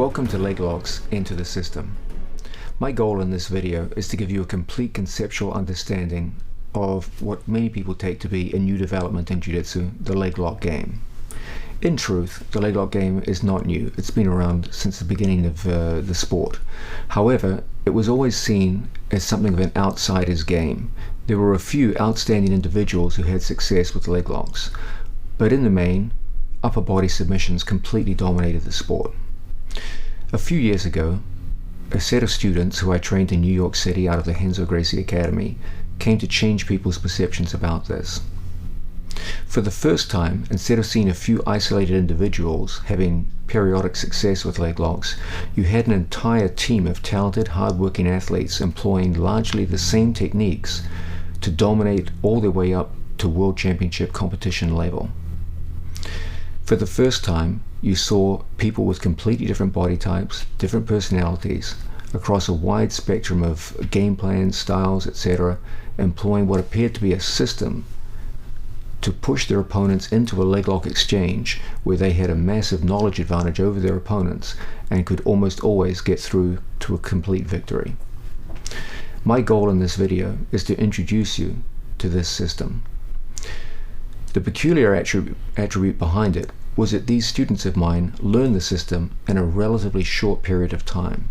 Welcome to Leg Locks Enter the System. My goal in this video is to give you a complete conceptual understanding of what many people take to be a new development in Jiu-Jitsu, the leg lock game. In truth, the leg lock game is not new. It's been around since the beginning of the sport. However, it was always seen as something of an outsider's game. There were a few outstanding individuals who had success with leg locks, but in the main, upper body submissions completely dominated the sport. A few years ago, a set of students who I trained in New York City out of the Renzo Gracie Academy came to change people's perceptions about this. For the first time, instead of seeing a few isolated individuals having periodic success with leg locks, you had an entire team of talented, hard-working athletes employing largely the same techniques to dominate all their way up to World Championship competition level. For the first time, you saw people with completely different body types, different personalities, across a wide spectrum of game plans, styles, etc., employing what appeared to be a system to push their opponents into a leg lock exchange where they had a massive knowledge advantage over their opponents and could almost always get through to a complete victory. My goal in this video is to introduce you to this system. The peculiar attribute behind it was that these students of mine learned the system in a relatively short period of time.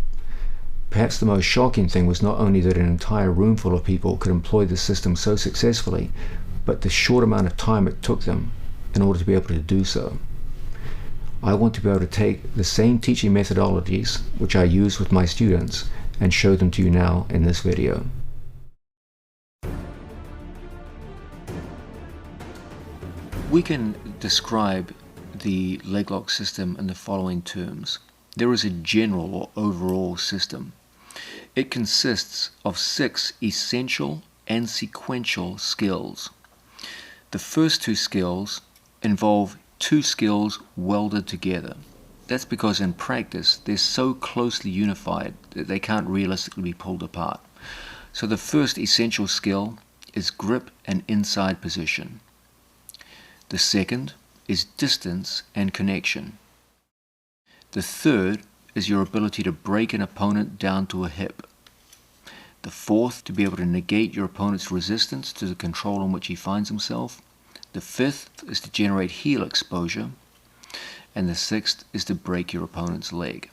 Perhaps the most shocking thing was not only that an entire room full of people could employ the system so successfully, but the short amount of time it took them in order to be able to do so. I want to be able to take the same teaching methodologies which I use with my students and show them to you now in this video. We can describe the leg lock system in the following terms. There is a general or overall system. It consists of 6 essential and sequential skills. The first 2 skills involve 2 skills welded together. That's because in practice they're so closely unified that they can't realistically be pulled apart. So the first essential skill is grip and inside position. The second is distance and connection. The third is your ability to break an opponent down to a hip. The fourth, to be able to negate your opponent's resistance to the control in which he finds himself. The fifth is to generate heel exposure. And the sixth is to break your opponent's leg.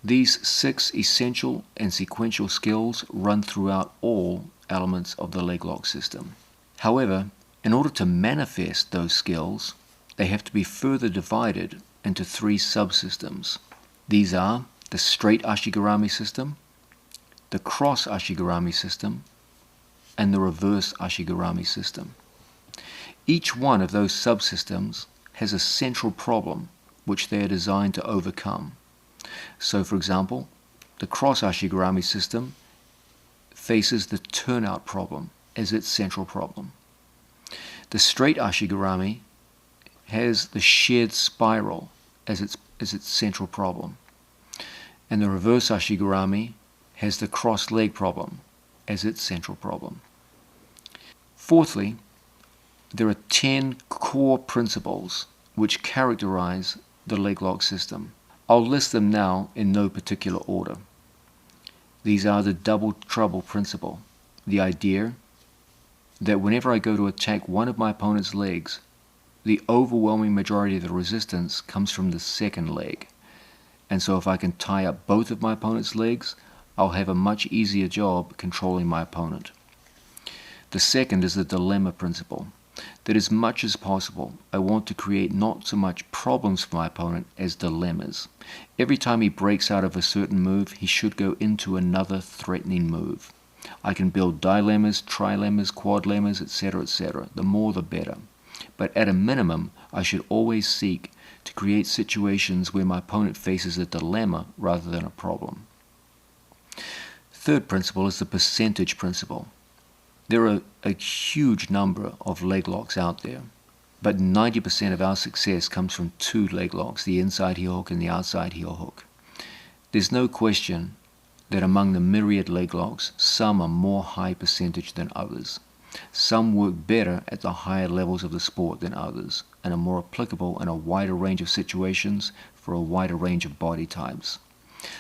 These 6 essential and sequential skills run throughout all elements of the leg lock system. However, in order to manifest those skills, they have to be further divided into 3 subsystems. These are the straight Ashigarami system, the cross Ashigarami system, and the reverse Ashigarami system. Each one of those subsystems has a central problem which they are designed to overcome. So, for example, the cross Ashigarami system faces the turnout problem as its central problem. The straight Ashigarami has the shared spiral as its central problem. And the reverse Ashigarami has the cross leg problem as its central problem. Fourthly, there are 10 core principles which characterize the leg lock system. I'll list them now in no particular order. These are the double trouble principle, the idea that whenever I go to attack one of my opponent's legs, the overwhelming majority of the resistance comes from the second leg. And so if I can tie up both of my opponent's legs, I'll have a much easier job controlling my opponent. The second is the dilemma principle, that as much as possible, I want to create not so much problems for my opponent as dilemmas. Every time he breaks out of a certain move, he should go into another threatening move. I can build dilemmas, trilemmas, quadlemmas, etc., etc. The more the better. But at a minimum, I should always seek to create situations where my opponent faces a dilemma rather than a problem. Third principle is the percentage principle. There are a huge number of leg locks out there, but 90% of our success comes from 2 leg locks, the inside heel hook and the outside heel hook. There's no question that among the myriad leg locks, some are more high percentage than others. Some work better at the higher levels of the sport than others, and are more applicable in a wider range of situations for a wider range of body types.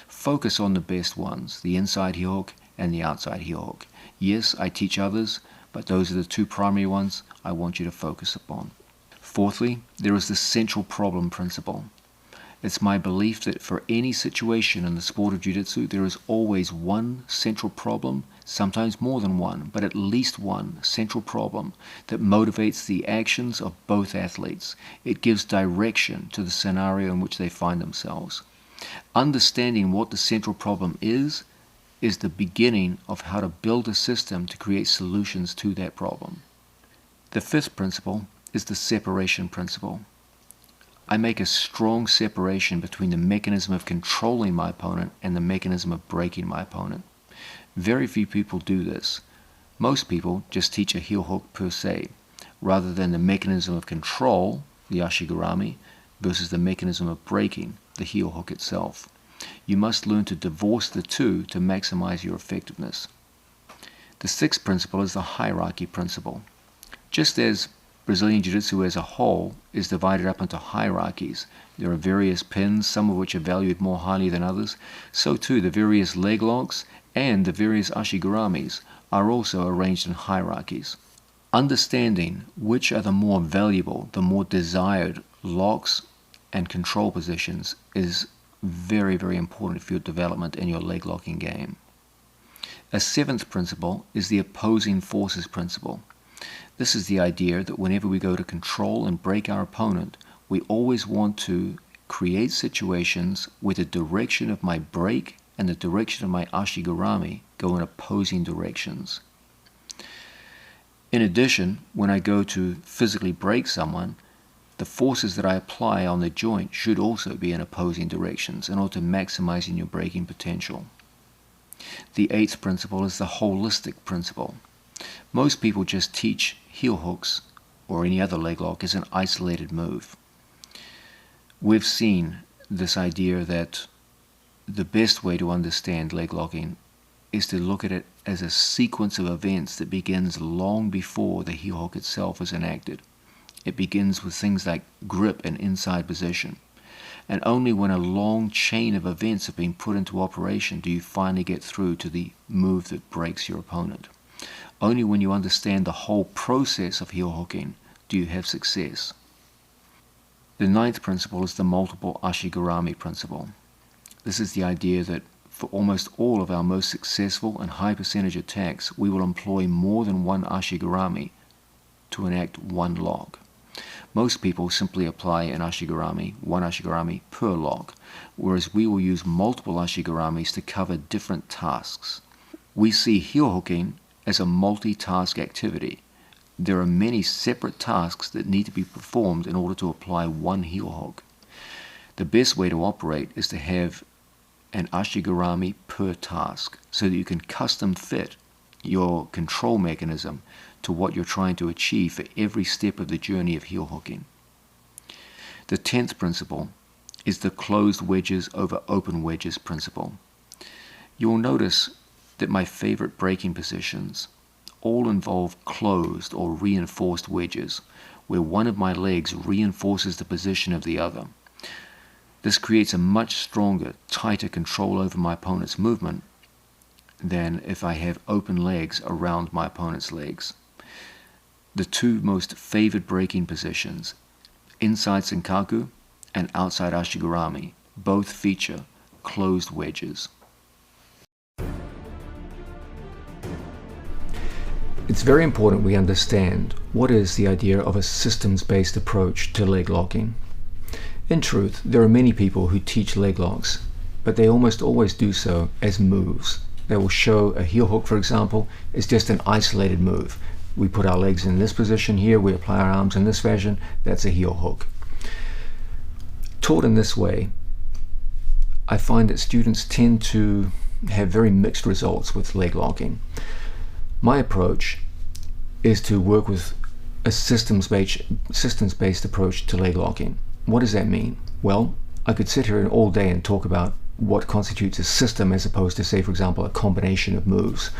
Focus on the best ones, the inside heel hook and the outside heel hook. Yes, I teach others, but those are the two primary ones I want you to focus upon. Fourthly, there is the central problem principle. It's my belief that for any situation in the sport of jiu-jitsu, there is always one central problem, sometimes more than one, but at least one central problem that motivates the actions of both athletes. It gives direction to the scenario in which they find themselves. Understanding what the central problem is the beginning of how to build a system to create solutions to that problem. The fifth principle is the separation principle. I make a strong separation between the mechanism of controlling my opponent and the mechanism of breaking my opponent. Very few people do this. Most people just teach a heel hook per se, rather than the mechanism of control, the ashigarami, versus the mechanism of breaking, the heel hook itself. You must learn to divorce the two to maximize your effectiveness. The sixth principle is the hierarchy principle. Just as Brazilian Jiu-Jitsu as a whole is divided up into hierarchies. There are various pins, some of which are valued more highly than others. So too, the various leg locks and the various ashigaramis are also arranged in hierarchies. Understanding which are the more valuable, the more desired locks and control positions is very, very important for your development in your leg locking game. A seventh principle is the opposing forces principle. This is the idea that whenever we go to control and break our opponent, we always want to create situations where the direction of my break and the direction of my ashigarami go in opposing directions. In addition, when I go to physically break someone, the forces that I apply on the joint should also be in opposing directions in order to maximizing your breaking potential. The eighth principle is the holistic principle. Most people just teach heel hooks or any other leg lock as an isolated move. We've seen this idea that the best way to understand leg locking is to look at it as a sequence of events that begins long before the heel hook itself is enacted. It begins with things like grip and inside position. And only when a long chain of events have been put into operation do you finally get through to the move that breaks your opponent. Only when you understand the whole process of heel hooking do you have success. The ninth principle is the multiple ashigarami principle. This is the idea that for almost all of our most successful and high percentage attacks, we will employ more than one ashigarami to enact one lock. Most people simply apply an ashigarami, one ashigarami per lock, whereas we will use multiple ashigaramis to cover different tasks. We see heel hooking as a multitask activity. There are many separate tasks that need to be performed in order to apply one heel hook. The best way to operate is to have an ashigarami per task so that you can custom fit your control mechanism to what you're trying to achieve for every step of the journey of heel hooking. The 10th principle is the closed wedges over open wedges principle. You will notice that my favorite breaking positions all involve closed or reinforced wedges, where one of my legs reinforces the position of the other. This creates a much stronger, tighter control over my opponent's movement than if I have open legs around my opponent's legs. The two most favored breaking positions, inside Senkaku and outside Ashigarami, both feature closed wedges. It's very important we understand what is the idea of a systems-based approach to leg locking. In truth, there are many people who teach leg locks, but they almost always do so as moves. They will show a heel hook, for example, is just an isolated move. We put our legs in this position here, we apply our arms in this fashion, that's a heel hook. Taught in this way, I find that students tend to have very mixed results with leg locking. My approach is to work with a systems-based approach to leg locking. What does that mean? Well, I could sit here all day and talk about what constitutes a system as opposed to, say, for example, a combination of moves.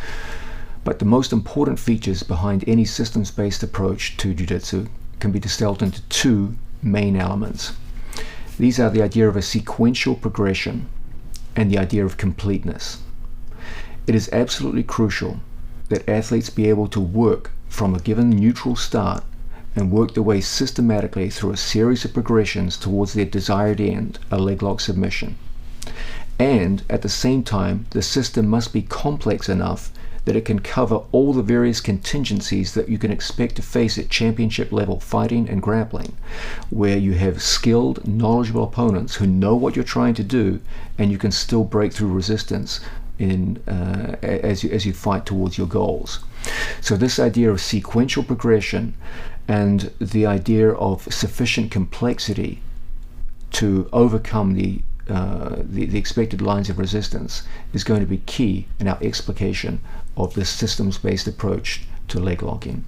But the most important features behind any systems-based approach to Jiu-Jitsu can be distilled into two main elements. These are the idea of a sequential progression and the idea of completeness. It is absolutely crucial that athletes be able to work from a given neutral start and work their way systematically through a series of progressions towards their desired end, a leg lock submission. And at the same time, the system must be complex enough that it can cover all the various contingencies that you can expect to face at championship level fighting and grappling, where you have skilled, knowledgeable opponents who know what you're trying to do, and you can still break through resistance as you fight towards your goals. So this idea of sequential progression and the idea of sufficient complexity to overcome the expected lines of resistance is going to be key in our explication of this systems-based approach to leg locking.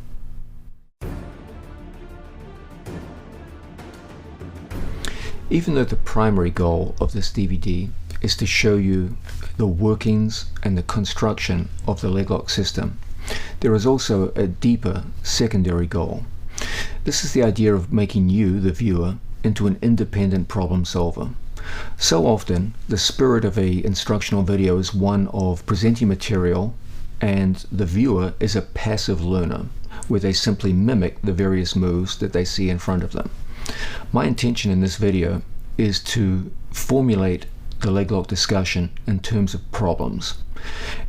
Even though the primary goal of this DVD is to show you the workings and the construction of the leg lock system, there is also a deeper secondary goal. This is the idea of making you, the viewer, into an independent problem solver. So often, the spirit of an instructional video is one of presenting material, and the viewer is a passive learner, where they simply mimic the various moves that they see in front of them. My intention in this video is to formulate the leg lock discussion in terms of problems,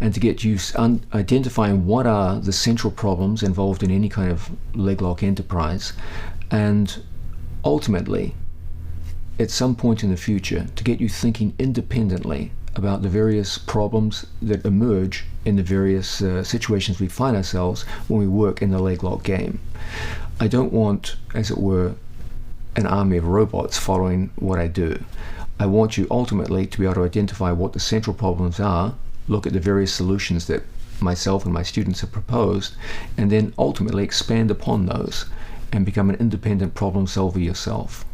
and to get you identifying what are the central problems involved in any kind of leg lock enterprise, and ultimately, at some point in the future, to get you thinking independently about the various problems that emerge in the various situations we find ourselves when we work in the leg lock game. I don't want, as it were, an army of robots following what I do. I want you ultimately to be able to identify what the central problems are, look at the various solutions that myself and my students have proposed, and then ultimately expand upon those and become an independent problem solver yourself.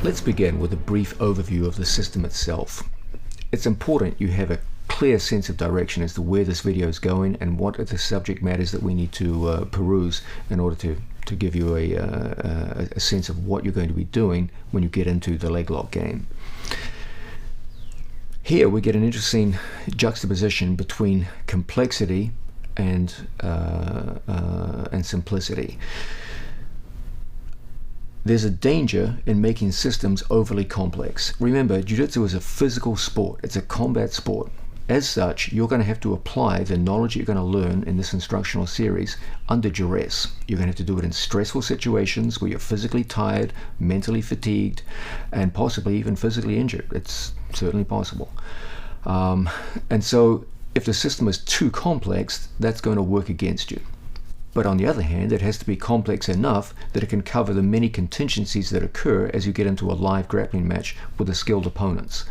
Let's begin with a brief overview of the system itself. It's important you have a clear sense of direction as to where this video is going and what are the subject matters that we need to peruse in order to give you a sense of what you're going to be doing when you get into the leg lock game. Here we get an interesting juxtaposition between complexity and simplicity. There's a danger in making systems overly complex. Remember, Jiu-Jitsu is a physical sport. It's a combat sport. As such, you're going to have to apply the knowledge you're going to learn in this instructional series under duress. You're going to have to do it in stressful situations where you're physically tired, mentally fatigued, and possibly even physically injured. It's certainly possible. And so if the system is too complex, that's going to work against you. But on the other hand, it has to be complex enough that it can cover the many contingencies that occur as you get into a live grappling match with the skilled opponents.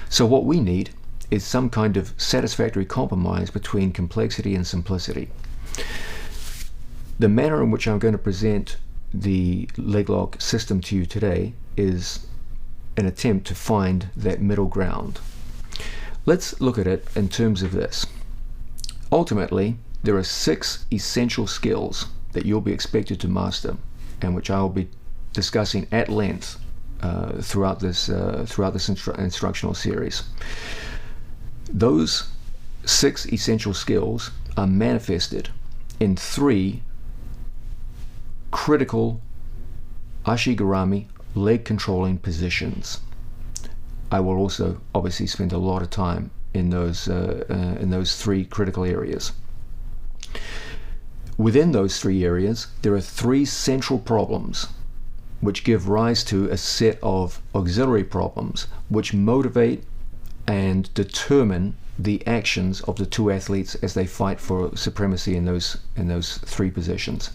So what we need is some kind of satisfactory compromise between complexity and simplicity. The manner in which I'm going to present the leg lock system to you today is an attempt to find that middle ground. Let's look at it in terms of this. Ultimately, there are 6 essential skills that you'll be expected to master, and which I'll be discussing at length throughout this instructional series. Those 6 essential skills are manifested in 3 critical Ashigarami leg controlling positions. I will also obviously spend a lot of time in those 3 critical areas. Within those 3 areas, there are 3 central problems which give rise to a set of auxiliary problems which motivate and determine the actions of the 2 athletes as they fight for supremacy in those 3 positions.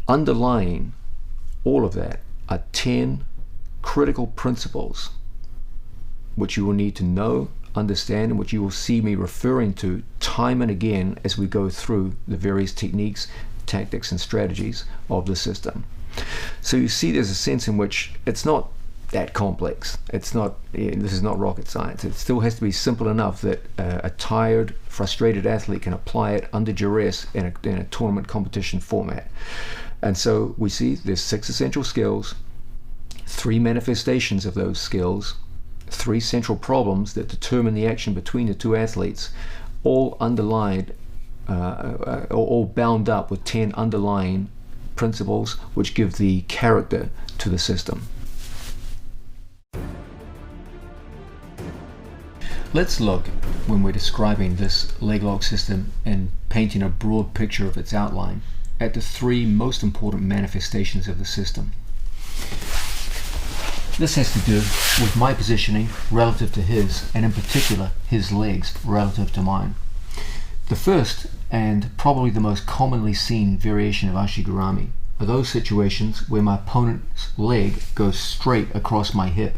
Underlying all of that are 10 critical principles which you will need to know, understand, and which you will see me referring to time and again as we go through the various techniques, tactics, and strategies of the system. So you see there's a sense in which it's not that complex. It's not. This is not rocket science. It still has to be simple enough that a tired, frustrated athlete can apply it under duress in a tournament competition format. And so we see there's 6 essential skills, 3 manifestations of those skills, 3 central problems that determine the action between the 2 athletes, all underlined, all bound up with 10 underlying principles which give the character to the system. Let's look, when we're describing this leg lock system and painting a broad picture of its outline, at the 3 most important manifestations of the system. This has to do with my positioning relative to his, and in particular his legs relative to mine. The first, and probably the most commonly seen variation of Ashigarami, are those situations where my opponent's leg goes straight across my hip.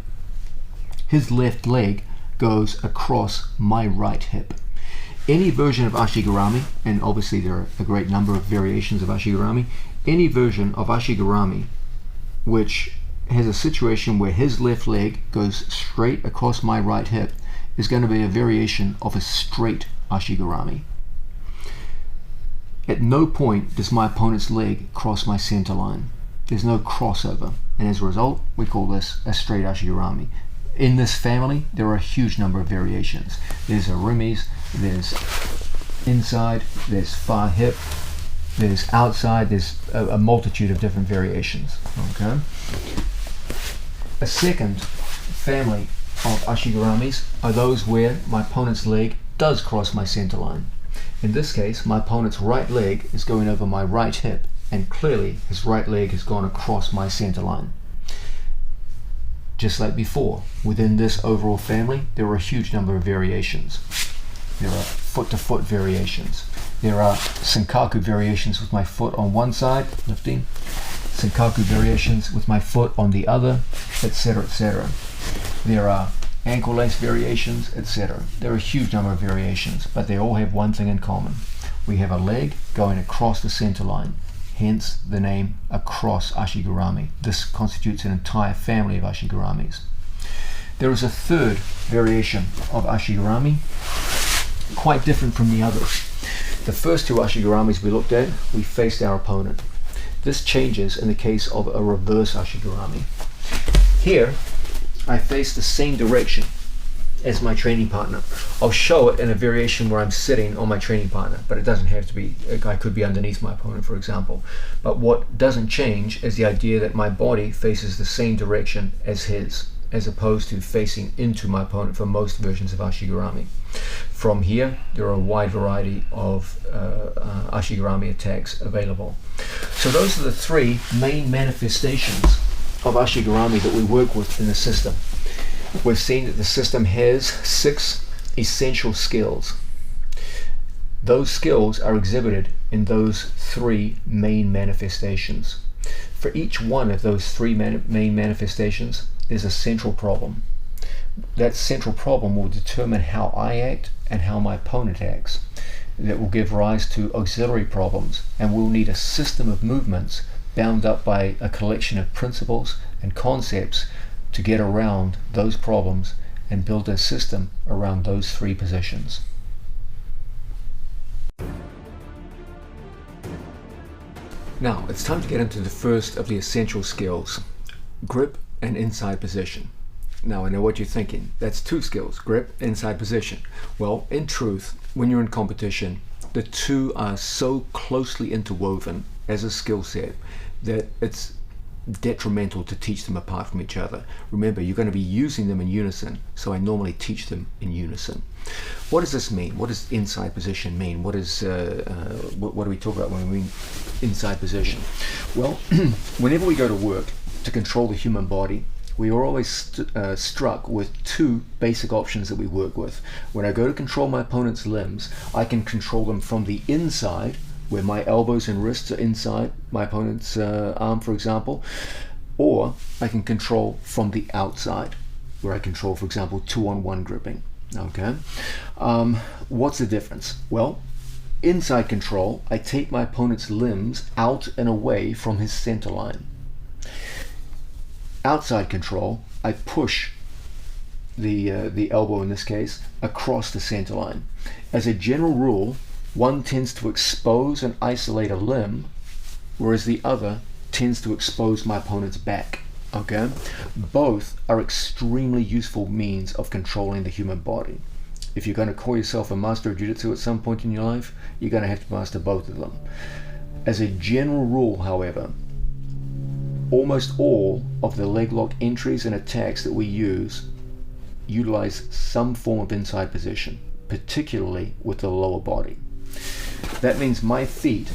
His left leg goes across my right hip. Any version of Ashigarami, and obviously there are a great number of variations of Ashigarami, any version of Ashigarami which has a situation where his left leg goes straight across my right hip is going to be a variation of a straight Ashigarami. At no point does my opponent's leg cross my center line. There's no crossover, and as a result we call this a straight Ashigarami. In this family there are a huge number of variations. There's arimis, there's inside, there's far hip, there's outside, there's a multitude of different variations. Okay. A second family of Ashigaramis are those where my opponent's leg does cross my center line. In this case, my opponent's right leg is going over my right hip, and clearly his right leg has gone across my center line. Just like before, within this overall family, there are a huge number of variations. There are foot-to-foot variations. There are Senkaku variations with my foot on one side, lifting, Senkaku variations with my foot on the other, etc., etc. There are ankle length variations, etc. There are a huge number of variations, but they all have one thing in common. We have a leg going across the center line, hence the name across Ashigarami. This constitutes an entire family of Ashigaramis. There is a third variation of Ashigarami, quite different from the others. The first 2 Ashigaramis we looked at, we faced our opponent. This changes in the case of a reverse Ashigarami. Here, I face the same direction as my training partner. I'll show it in a variation where I'm sitting on my training partner, but it doesn't have to be. I could be underneath my opponent, for example. But what doesn't change is the idea that my body faces the same direction as his, as opposed to facing into my opponent for most versions of Ashigarami. From here, there are a wide variety of Ashigarami attacks available. So those are the 3 main manifestations of Ashigarami that we work with in the system. We've seen that the system has 6 essential skills. Those skills are exhibited in those 3 main manifestations. For each one of those 3 main manifestations, there's a central problem. That central problem will determine how I act and how my opponent acts. That will give rise to auxiliary problems, and we'll need a system of movements bound up by a collection of principles and concepts to get around those problems and build a system around those 3 positions. Now, it's time to get into the first of the essential skills, grip and inside position. Now, I know what you're thinking. That's 2 skills, grip, inside position. Well, in truth, when you're in competition, the 2 are so closely interwoven as a skill set that it's detrimental to teach them apart from each other. Remember, you're going to be using them in unison, so I normally teach them in unison. What does this mean? What does inside position mean? What do we talk about when we mean inside position? Well, whenever we go to work to control the human body, we are always struck with 2 basic options that we work with. When I go to control my opponent's limbs, I can control them from the inside, where my elbows and wrists are inside my opponent's arm, for example, or I can control from the outside, where I control, for example, 2-on-1 gripping. Okay, what's the difference? Well, inside control, I take my opponent's limbs out and away from his center line. Outside control, I push the elbow in this case across the center line. As a general rule, one tends to expose and isolate a limb, whereas the other tends to expose my opponent's back. Okay? Both are extremely useful means of controlling the human body. If you're going to call yourself a master of jiu-jitsu at some point in your life, you're going to have to master both of them. As a general rule, however, almost all of the leg lock entries and attacks that we utilize some form of inside position, particularly with the lower body. That means my feet,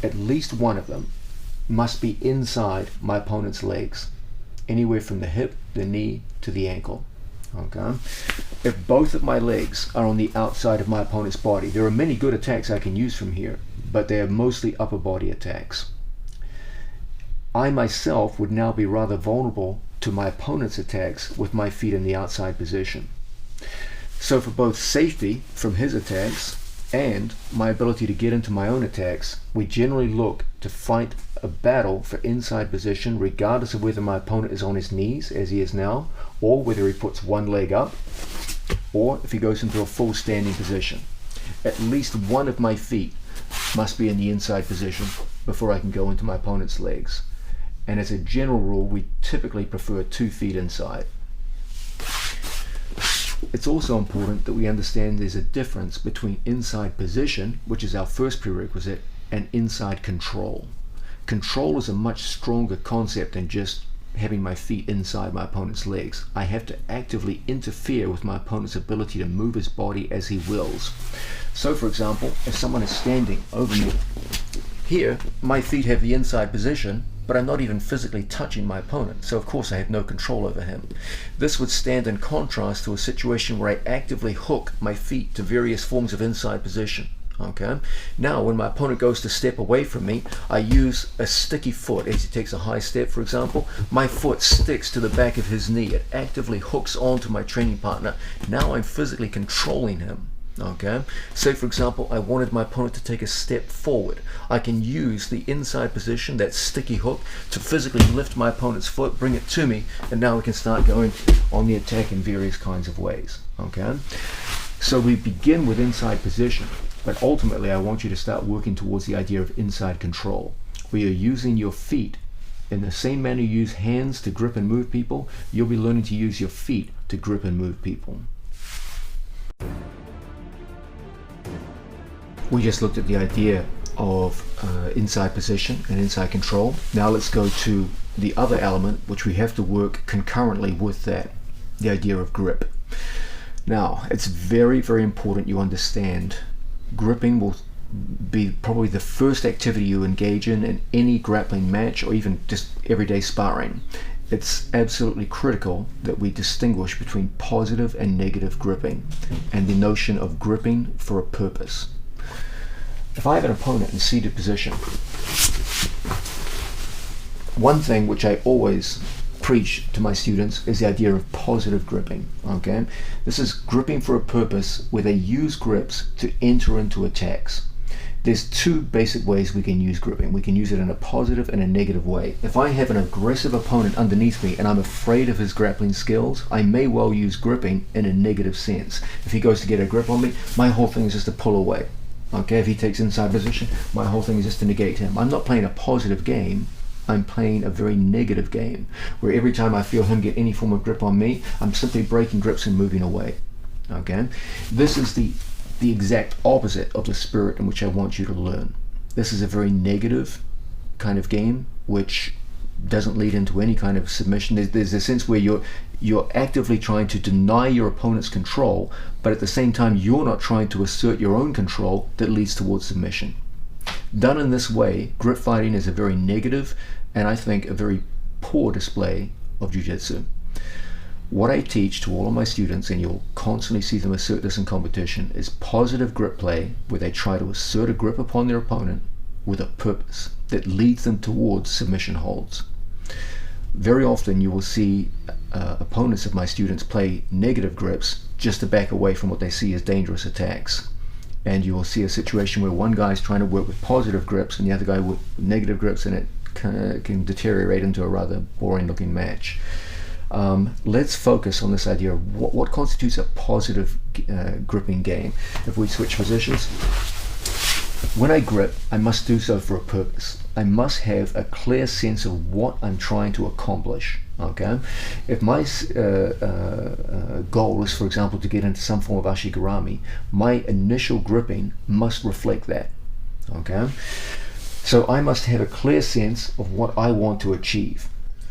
at least one of them, must be inside my opponent's legs, anywhere from the hip, the knee, to the ankle. Okay? If both of my legs are on the outside of my opponent's body, there are many good attacks I can use from here, but they are mostly upper body attacks. I myself would now be rather vulnerable to my opponent's attacks with my feet in the outside position. So for both safety from his attacks and my ability to get into my own attacks, we generally look to fight a battle for inside position regardless of whether my opponent is on his knees, as he is now, or whether he puts one leg up, or if he goes into a full standing position. At least one of my feet must be in the inside position before I can go into my opponent's legs. And as a general rule, we typically prefer 2 feet inside. It's also important that we understand there's a difference between inside position, which is our first prerequisite, and inside control. Control is a much stronger concept than just having my feet inside my opponent's legs. I have to actively interfere with my opponent's ability to move his body as he wills. So for example, if someone is standing over me, here my feet have the inside position, but I'm not even physically touching my opponent, so of course I have no control over him. This would stand in contrast to a situation where I actively hook my feet to various forms of inside position. Okay. Now when my opponent goes to step away from me, I use a sticky foot. As he takes a high step, for example, my foot sticks to the back of his knee. It actively hooks onto my training partner. Now I'm physically controlling him. Okay. Say for example, I wanted my opponent to take a step forward. I can use the inside position, that sticky hook, to physically lift my opponent's foot, bring it to me, and now we can start going on the attack in various kinds of ways. Okay. So we begin with inside position. But ultimately, I want you to start working towards the idea of inside control, where you're using your feet in the same manner you use hands to grip and move people. You'll be learning to use your feet to grip and move people. We just looked at the idea of inside position and inside control. Now let's go to the other element, which we have to work concurrently with that, the idea of grip. Now, it's very, very important you understand gripping will be probably the first activity you engage in any grappling match or even just everyday sparring. It's absolutely critical that we distinguish between positive and negative gripping and the notion of gripping for a purpose. If I have an opponent in seated position, one thing which I always preach to my students is the idea of positive gripping. Okay, this is gripping for a purpose where they use grips to enter into attacks. There's 2 basic ways we can use gripping. We can use it in a positive and a negative way. If I have an aggressive opponent underneath me and I'm afraid of his grappling skills, I may well use gripping in a negative sense. If he goes to get a grip on me, my whole thing is just to pull away. Okay, if he takes inside position, my whole thing is just to negate him. I'm not playing a positive game. I'm playing a very negative game, where every time I feel him get any form of grip on me, I'm simply breaking grips and moving away. Okay? This is the exact opposite of the spirit in which I want you to learn. This is a very negative kind of game, which doesn't lead into any kind of submission. There's a sense where you're actively trying to deny your opponent's control, but at the same time you're not trying to assert your own control that leads towards submission. Done in this way, grip fighting is a very negative and I think a very poor display of jiu-jitsu. What I teach to all of my students, and you'll constantly see them assert this in competition, is positive grip play, where they try to assert a grip upon their opponent with a purpose that leads them towards submission holds. Very often you will see opponents of my students play negative grips just to back away from what they see as dangerous attacks. And you will see a situation where one guy is trying to work with positive grips and the other guy with negative grips, and it can deteriorate into a rather boring looking match. Let's focus on this idea of what constitutes a positive gripping game. If we switch positions, when I grip, I must do so for a purpose. I must have a clear sense of what I'm trying to accomplish. Okay, if my goal is, for example, to get into some form of ashigarami, my initial gripping must reflect that. Okay, so I must have a clear sense of what I want to achieve.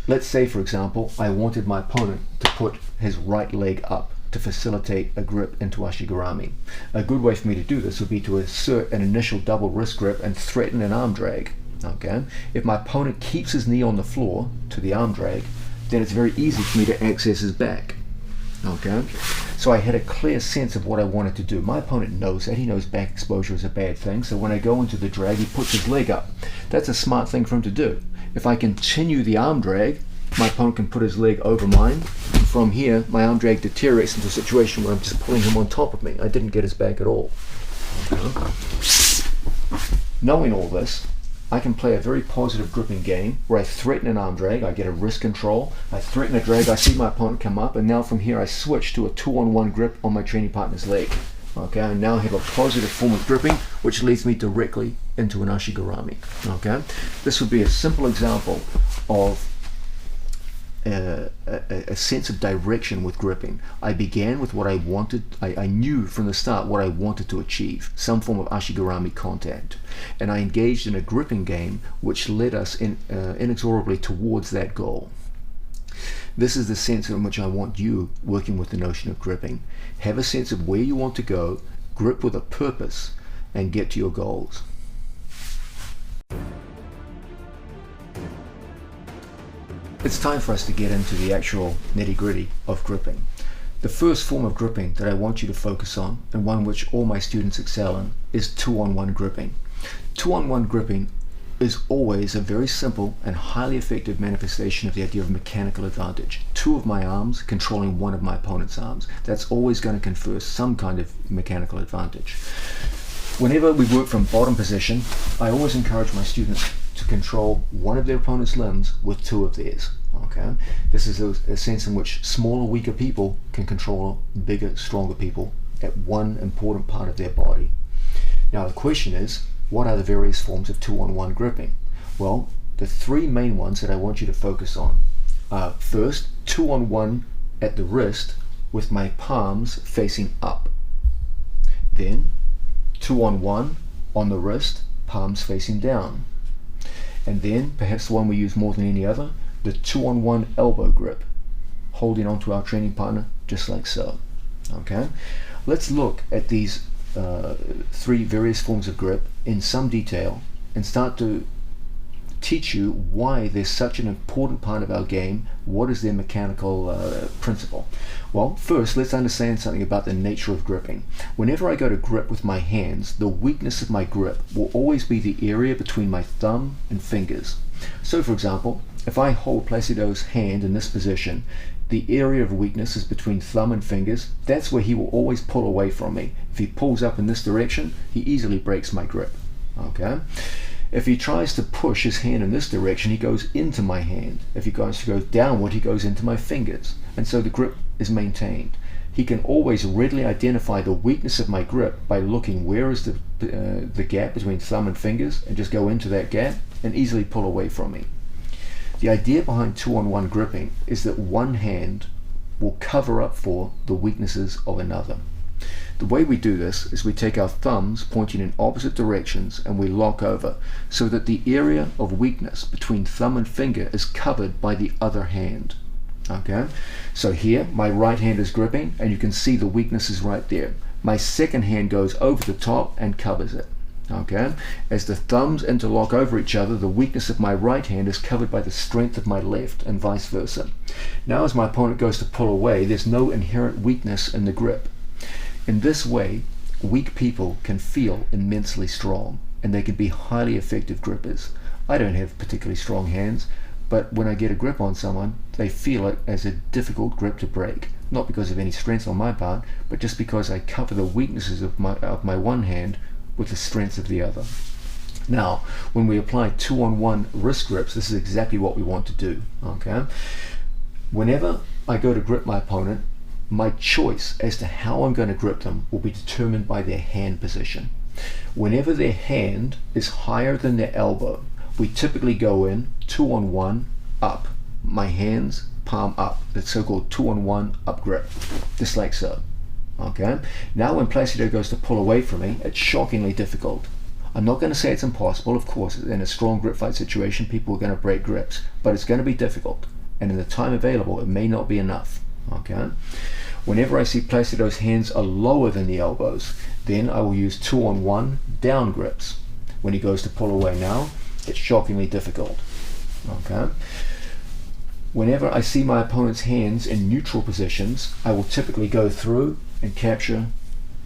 Let's say, for example, I wanted my opponent to put his right leg up to facilitate a grip into ashigarami. A good way for me to do this would be to assert an initial double wrist grip and threaten an arm drag. Okay, if my opponent keeps his knee on the floor to the arm drag, then it's very easy for me to access his back. Okay, so I had a clear sense of what I wanted to do. My opponent knows that. He knows back exposure is a bad thing, so when I go into the drag, he puts his leg up. That's a smart thing for him to do. If I continue the arm drag, my opponent can put his leg over mine, and from here my arm drag deteriorates into a situation where I'm just pulling him on top of me. I didn't get his back at all. Okay. Knowing all this, I can play a very positive gripping game where I threaten an arm drag, I get a wrist control, I threaten a drag, I see my opponent come up, and now from here I switch to a 2-on-1 grip on my training partner's leg. Okay, I now have a positive form of gripping which leads me directly into an ashigarami. Okay, this would be a simple example of a sense of direction with gripping. I began with what I wanted. I knew from the start what I wanted to achieve, some form of ashigarami contact, and I engaged in a gripping game which led us inexorably towards that goal. This is the sense in which I want you working with the notion of gripping. Have a sense of where you want to go, grip with a purpose, and get to your goals. It's time for us to get into the actual nitty-gritty of gripping. The first form of gripping that I want you to focus on, and one which all my students excel in, is 2-on-1 gripping. 2-on-1 gripping is always a very simple and highly effective manifestation of the idea of mechanical advantage. Two of my arms controlling one of my opponent's arms. That's always going to confer some kind of mechanical advantage. Whenever we work from bottom position, I always encourage my students to control one of their opponent's limbs with two of theirs. Okay, this is a sense in which smaller, weaker people can control bigger, stronger people at one important part of their body. Now the question is, what are the various forms of 2-on-1 gripping? Well, the three main ones that I want you to focus on are first, 2-on-1 at the wrist with my palms facing up. Then 2-on-1 on the wrist, palms facing down. And then, perhaps the one we use more than any other, the 2-on-1 elbow grip, holding onto our training partner just like so. Okay, let's look at these three various forms of grip in some detail and start to teach you why they're such an important part of our game. What is their mechanical principle? Well, first let's understand something about the nature of gripping. Whenever I go to grip with my hands, the weakness of my grip will always be the area between my thumb and fingers. So for example, if I hold Placido's hand in this position, the area of weakness is between thumb and fingers. That's where he will always pull away from me. If he pulls up in this direction, he easily breaks my grip. Okay? If he tries to push his hand in this direction, he goes into my hand. If he goes to go downward, he goes into my fingers. And so the grip is maintained. He can always readily identify the weakness of my grip by looking where is the gap between thumb and fingers, and just go into that gap and easily pull away from me. The idea behind 2-on-1 gripping is that one hand will cover up for the weaknesses of another. The way we do this is we take our thumbs pointing in opposite directions and we lock over so that the area of weakness between thumb and finger is covered by the other hand. Okay, so here my right hand is gripping and you can see the weakness is right there. My second hand goes over the top and covers it. Okay, as the thumbs interlock over each other, the weakness of my right hand is covered by the strength of my left, and vice versa. Now as my opponent goes to pull away, there's no inherent weakness in the grip. In this way, weak people can feel immensely strong, and they can be highly effective grippers. I don't have particularly strong hands, but when I get a grip on someone, they feel it as a difficult grip to break. Not because of any strength on my part, but just because I cover the weaknesses of my one hand with the strength of the other. Now, when we apply 2-on-1 wrist grips, this is exactly what we want to do. Okay, Whenever I go to grip my opponent, my choice as to how I'm going to grip them will be determined by their hand position. Whenever their hand is higher than their elbow, we typically go in 2-on-1 up. My hands palm up, the so-called 2-on-1 up grip, just like so. Okay. Now when Placido goes to pull away from me, it's shockingly difficult. I'm not going to say it's impossible. Of course, in a strong grip fight situation, people are going to break grips, but it's going to be difficult. And in the time available, it may not be enough. Okay. Whenever I see Placido's hands are lower than the elbows, then I will use 2-on-1 down grips. When he goes to pull away now, it's shockingly difficult. Okay. Whenever I see my opponent's hands in neutral positions, I will typically go through and capture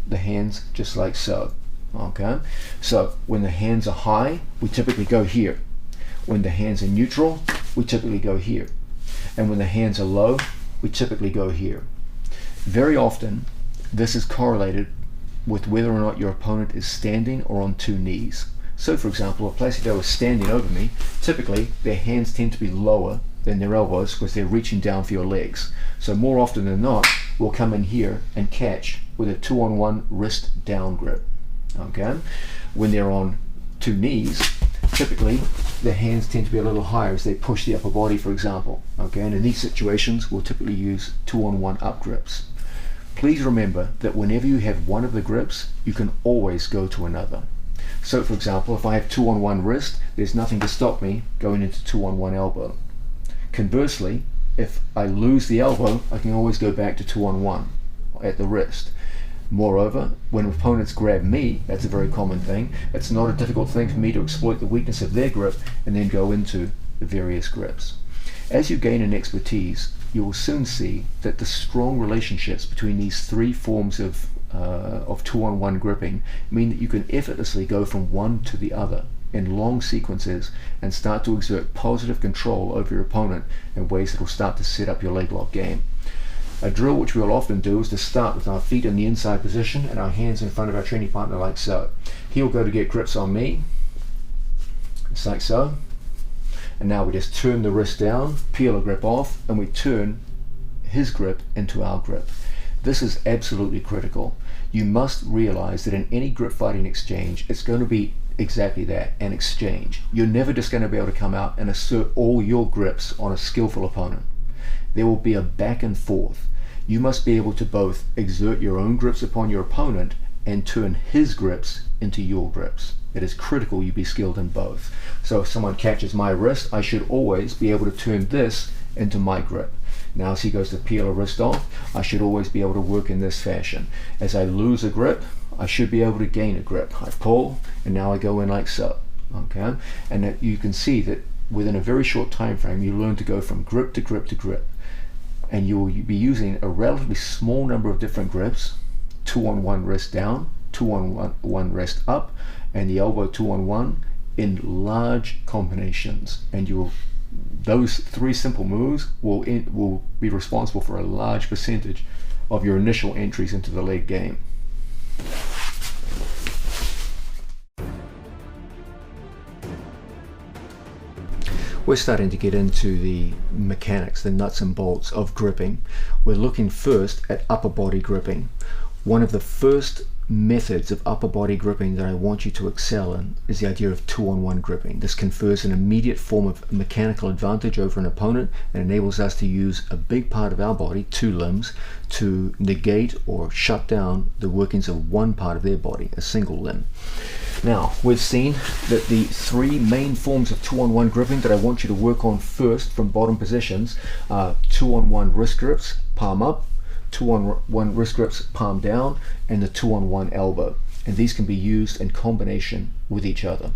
the hands just like so. Okay. So when the hands are high, we typically go here. When the hands are neutral, we typically go here. And when the hands are low, we typically go here. Very often, this is correlated with whether or not your opponent is standing or on two knees. So for example, if Placido is standing over me, typically their hands tend to be lower than their elbows because they're reaching down for your legs. So more often than not, we'll come in here and catch with a 2-on-1 wrist down grip. Okay? When they're on two knees, typically their hands tend to be a little higher as they push the upper body, for example. Okay? And in these situations, we'll typically use 2-on-1 up grips. Please remember that whenever you have one of the grips, you can always go to another. So for example, if I have 2-on-1 wrist, there's nothing to stop me going into 2-on-1 elbow. Conversely, if I lose the elbow, I can always go back to 2-on-1 at the wrist. Moreover, when opponents grab me, that's a very common thing. It's not a difficult thing for me to exploit the weakness of their grip and then go into the various grips. As you gain in expertise, you will soon see that the strong relationships between these three forms of 2-on-1 gripping mean that you can effortlessly go from one to the other in long sequences and start to exert positive control over your opponent in ways that will start to set up your leg lock game. A drill which we will often do is to start with our feet in the inside position and our hands in front of our training partner like so. He'll go to get grips on me, just like so. And now we just turn the wrist down, peel a grip off, and we turn his grip into our grip. This is absolutely critical. You must realize that in any grip fighting exchange, it's going to be exactly that, an exchange. You're never just going to be able to come out and assert all your grips on a skillful opponent. There will be a back and forth. You must be able to both exert your own grips upon your opponent and turn his grips into your grips. It is critical you be skilled in both. So if someone catches my wrist, I should always be able to turn this into my grip. Now as he goes to peel a wrist off, I should always be able to work in this fashion. As I lose a grip, I should be able to gain a grip. I pull, and now I go in like so. Okay? And that you can see that within a very short time frame, you learn to go from grip to grip to grip. And you will be using a relatively small number of different grips, 2-on-1 wrist down, 2-on-1 wrist up, and the elbow 2-on-1 in large combinations. And those three simple moves will be responsible for a large percentage of your initial entries into the leg game. We're starting to get into the mechanics, the nuts and bolts of gripping. We're looking first at upper body gripping. One of the first methods of upper body gripping that I want you to excel in is the idea of 2-on-1 gripping. This confers an immediate form of mechanical advantage over an opponent and enables us to use a big part of our body, two limbs, to negate or shut down the workings of one part of their body, a single limb. Now, we've seen that the three main forms of 2-on-1 gripping that I want you to work on first from bottom positions are 2-on-1 wrist grips, palm up, 2-on-1 wrist grips, palm down, and the 2-on-1 elbow. And these can be used in combination with each other.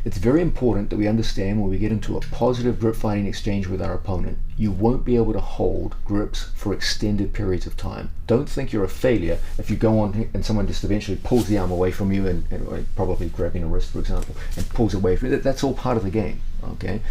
It's very important that we understand when we get into a positive grip fighting exchange with our opponent, you won't be able to hold grips for extended periods of time. Don't think you're a failure if you go on and someone just eventually pulls the arm away from you and probably grabbing a wrist, for example, and pulls away from you. That's all part of the game. Okay.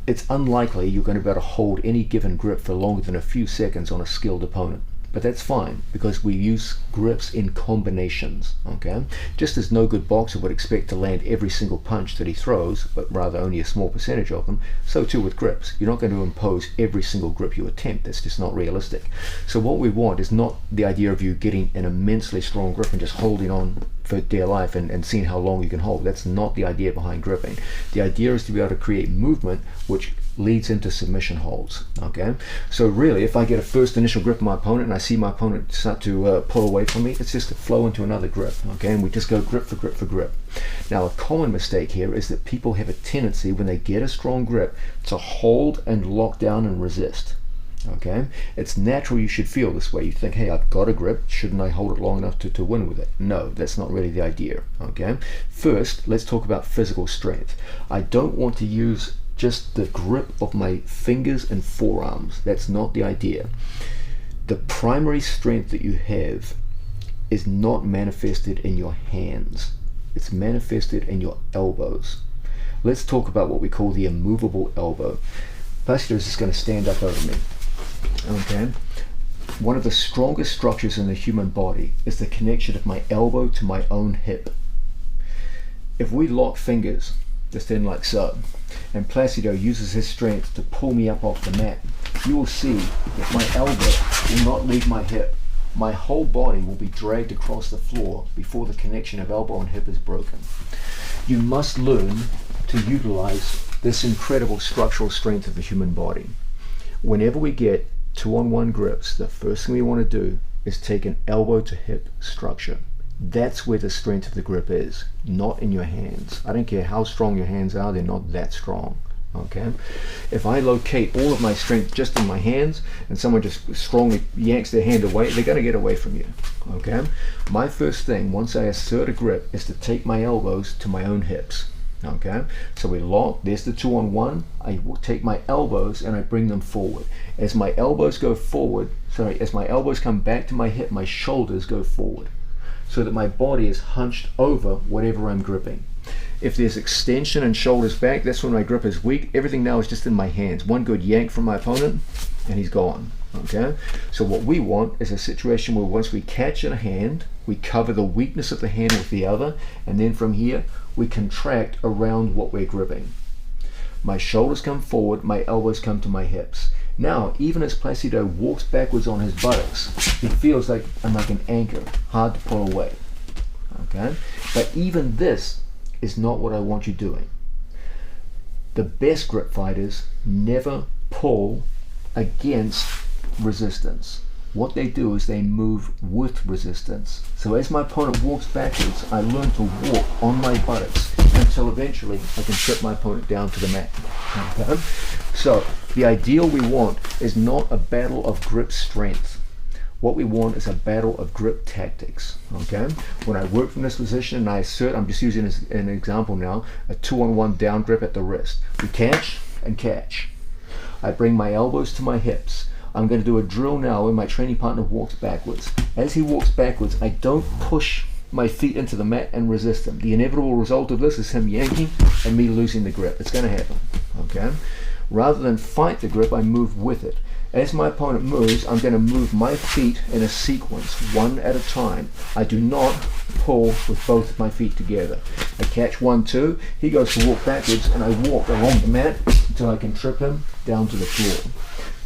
It's unlikely you're going to be able to hold any given grip for longer than a few seconds on a skilled opponent. But that's fine because we use grips in combinations, okay? Just as no good boxer would expect to land every single punch that he throws, but rather only a small percentage of them, so too with grips. You're not going to impose every single grip you attempt. That's just not realistic. So what we want is not the idea of you getting an immensely strong grip and just holding on for dear life and seeing how long you can hold. That's not the idea behind gripping. The idea is to be able to create movement which leads into submission holds, okay? So really, if I get a first initial grip of my opponent and I see my opponent start to pull away from me, it's just to flow into another grip, okay? And we just go grip for grip for grip. Now, a common mistake here is that people have a tendency when they get a strong grip to hold and lock down and resist, okay? It's natural you should feel this way. You think, hey, I've got a grip, shouldn't I hold it long enough to win with it? No, that's not really the idea, okay? First, let's talk about physical strength. I don't want to use just the grip of my fingers and forearms. That's not the idea. The primary strength that you have is not manifested in your hands. It's manifested in your elbows. Let's talk about what we call the immovable elbow. Placido is just going to stand up over me. Okay? One of the strongest structures in the human body is the connection of my elbow to my own hip. If we lock fingers, just in like so, and Placido uses his strength to pull me up off the mat, you will see that my elbow will not leave my hip. My whole body will be dragged across the floor before the connection of elbow and hip is broken. You must learn to utilize this incredible structural strength of the human body. Whenever we get 2-on-1 grips, the first thing we want to do is take an elbow to hip structure. That's where the strength of the grip is, not in your hands. I don't care how strong your hands are, they're not that strong. Okay? If I locate all of my strength just in my hands and someone just strongly yanks their hand away, they're going to get away from you. Okay? My first thing, once I assert a grip, is to take my elbows to my own hips. Okay? So we lock, there's the 2-on-1. I will take my elbows and I bring them forward. As my elbows go forward, as my elbows come back to my hip, my shoulders go forward, so that my body is hunched over whatever I'm gripping. If there's extension and shoulders back, that's when my grip is weak. Everything now is just in my hands. One good yank from my opponent and he's gone. Okay? So what we want is a situation where once we catch in a hand, we cover the weakness of the hand with the other, and then from here we contract around what we're gripping. My shoulders come forward, my elbows come to my hips. Now, even as Placido walks backwards on his buttocks, he feels like I'm like an anchor, hard to pull away. Okay? But even this is not what I want you doing. The best grip fighters never pull against resistance. What they do is they move with resistance. So as my opponent walks backwards, I learn to walk on my buttocks until eventually I can trip my opponent down to the mat. Okay? So the ideal we want is not a battle of grip strength. What we want is a battle of grip tactics. Okay? When I work from this position and I assert, I'm just using as an example now, a 2-on-1 down grip at the wrist. We catch and catch. I bring my elbows to my hips. I'm going to do a drill now where my training partner walks backwards. As he walks backwards, I don't push my feet into the mat and resist him. The inevitable result of this is him yanking and me losing the grip. It's going to happen. Okay? Rather than fight the grip, I move with it. As my opponent moves, I'm going to move my feet in a sequence, one at a time. I do not pull with both of my feet together. I catch 1, 2, he goes to walk backwards, and I walk along the mat until I can trip him down to the floor.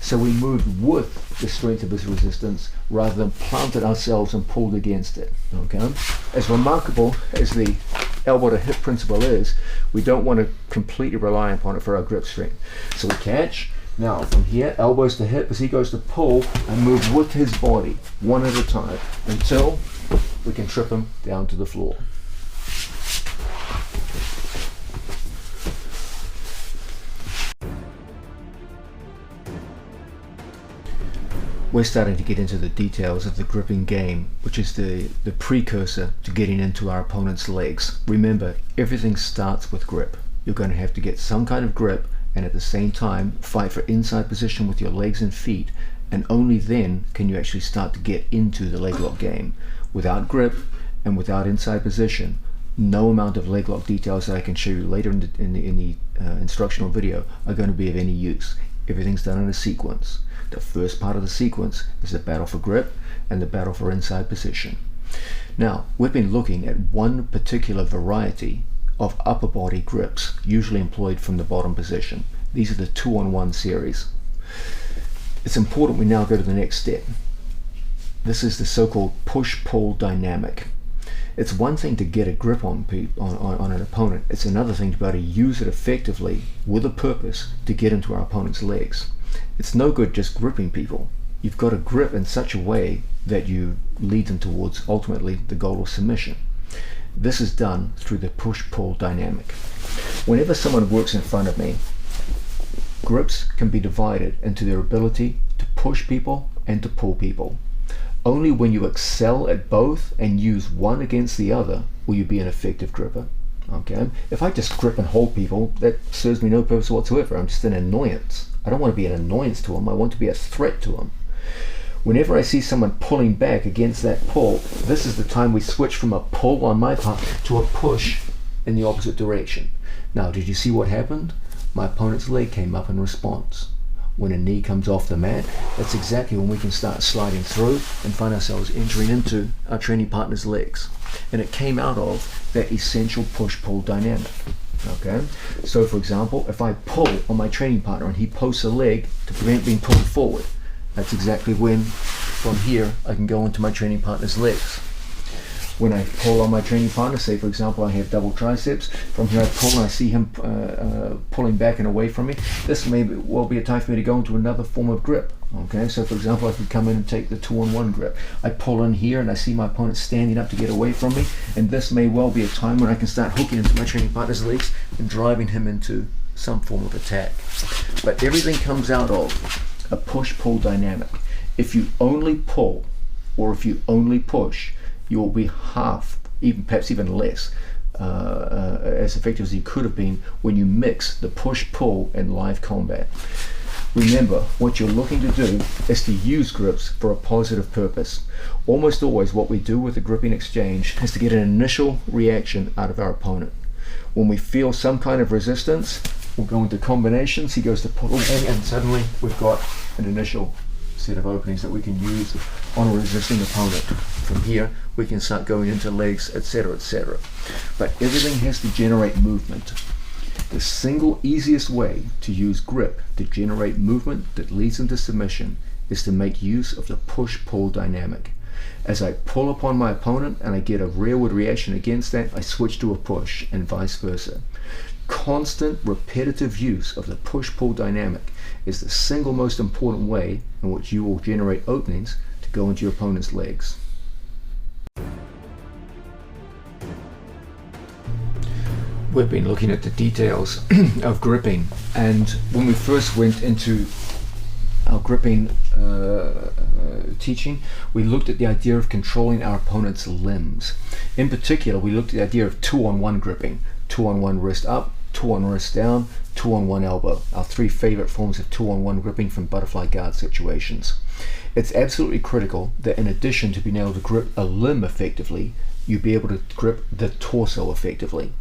So we moved with the strength of his resistance rather than planted ourselves and pulled against it. Okay? As remarkable as the elbow to hip principle is, we don't want to completely rely upon it for our grip strength. So we catch. Now from here, elbows to hip, as he goes to pull, I move with his body, one at a time, until we can trip him down to the floor. We're starting to get into the details of the gripping game, which is the precursor to getting into our opponent's legs. Remember, everything starts with grip. You're going to have to get some kind of grip and at the same time fight for inside position with your legs and feet, and only then can you actually start to get into the leg lock game. Without grip and without inside position, no amount of leg lock details that I can show you later in the instructional video are going to be of any use. everything's done in a sequence. The first part of the sequence is the battle for grip and the battle for inside position. Now, we've been looking at one particular variety of upper body grips, usually employed from the bottom position. These are the 2-on-1 series. It's important we now go to the next step. This is the so-called push-pull dynamic. It's one thing to get a grip on an opponent. It's another thing to be able to use it effectively with a purpose to get into our opponent's legs. It's no good just gripping people. You've got to grip in such a way that you lead them towards ultimately the goal of submission. This is done through the push-pull dynamic. Whenever someone works in front of me, grips can be divided into their ability to push people and to pull people. Only when you excel at both and use one against the other will you be an effective gripper. Okay? If I just grip and hold people, that serves me no purpose whatsoever. I'm just an annoyance. I don't want to be an annoyance to them. I want to be a threat to them. Whenever I see someone pulling back against that pull, this is the time we switch from a pull on my part to a push in the opposite direction. Now, did you see what happened? My opponent's leg came up in response. When a knee comes off the mat, that's exactly when we can start sliding through and find ourselves entering into our training partner's legs. And it came out of that essential push-pull dynamic. Okay? So for example, if I pull on my training partner and he posts a leg to prevent being pulled forward, that's exactly when, from here, I can go into my training partner's legs. When I pull on my training partner, say for example I have double triceps, from here I pull and I see him pulling back and away from me, this may well be a time for me to go into another form of grip. Okay, so for example I could come in and take the 2-on-1 grip. I pull in here and I see my opponent standing up to get away from me, and this may well be a time when I can start hooking into my training partner's legs and driving him into some form of attack. But everything comes out of a push-pull dynamic. If you only pull or if you only push, you will be half, even perhaps even less, as effective as you could have been when you mix the push-pull and live combat. Remember, what you're looking to do is to use grips for a positive purpose. Almost always what we do with the gripping exchange is to get an initial reaction out of our opponent. When we feel some kind of resistance, we'll go into combinations, he goes to pull away, and suddenly we've got an initial set of openings that we can use on a resisting opponent. From here we can start going into legs, etc., etc. But everything has to generate movement. The single easiest way to use grip to generate movement that leads into submission is to make use of the push-pull dynamic. As I pull upon my opponent and I get a rearward reaction against that, I switch to a push, and vice versa. Constant repetitive use of the push-pull dynamic is the single most important way in which you will generate openings to go into your opponent's legs. We've been looking at the details of gripping, and when we first went into our gripping teaching, we looked at the idea of controlling our opponent's limbs. In particular, we looked at the idea of 2-on-1 gripping. 2-on-1 wrist up, 2-on wrist down, 2-on-1 elbow. Our three favorite forms of 2-on-1 gripping from butterfly guard situations. It's absolutely critical that in addition to being able to grip a limb effectively, you be able to grip the torso effectively.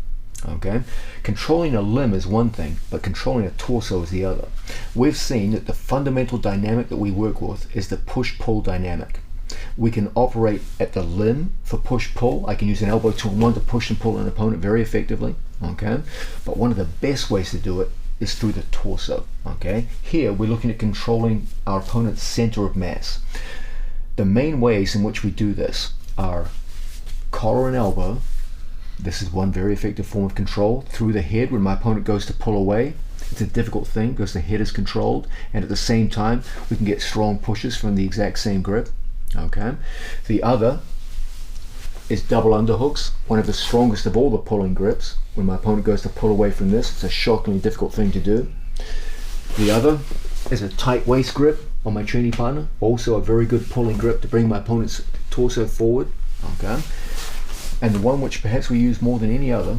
Okay? Controlling a limb is one thing, but controlling a torso is the other. We've seen that the fundamental dynamic that we work with is the push-pull dynamic. We can operate at the limb for push-pull. I can use an elbow 2-on-1 to push and pull an opponent very effectively. Okay? But one of the best ways to do it is through the torso. Okay? Here we're looking at controlling our opponent's center of mass. The main ways in which we do this are collar and elbow. This is one very effective form of control. Through the head, when my opponent goes to pull away, it's a difficult thing because the head is controlled, and at the same time we can get strong pushes from the exact same grip. Okay. The other is double underhooks, one of the strongest of all the pulling grips. When my opponent goes to pull away from this, it's a shockingly difficult thing to do. The other is a tight waist grip on my training partner, also a very good pulling grip to bring my opponent's torso forward. Okay. And the one which perhaps we use more than any other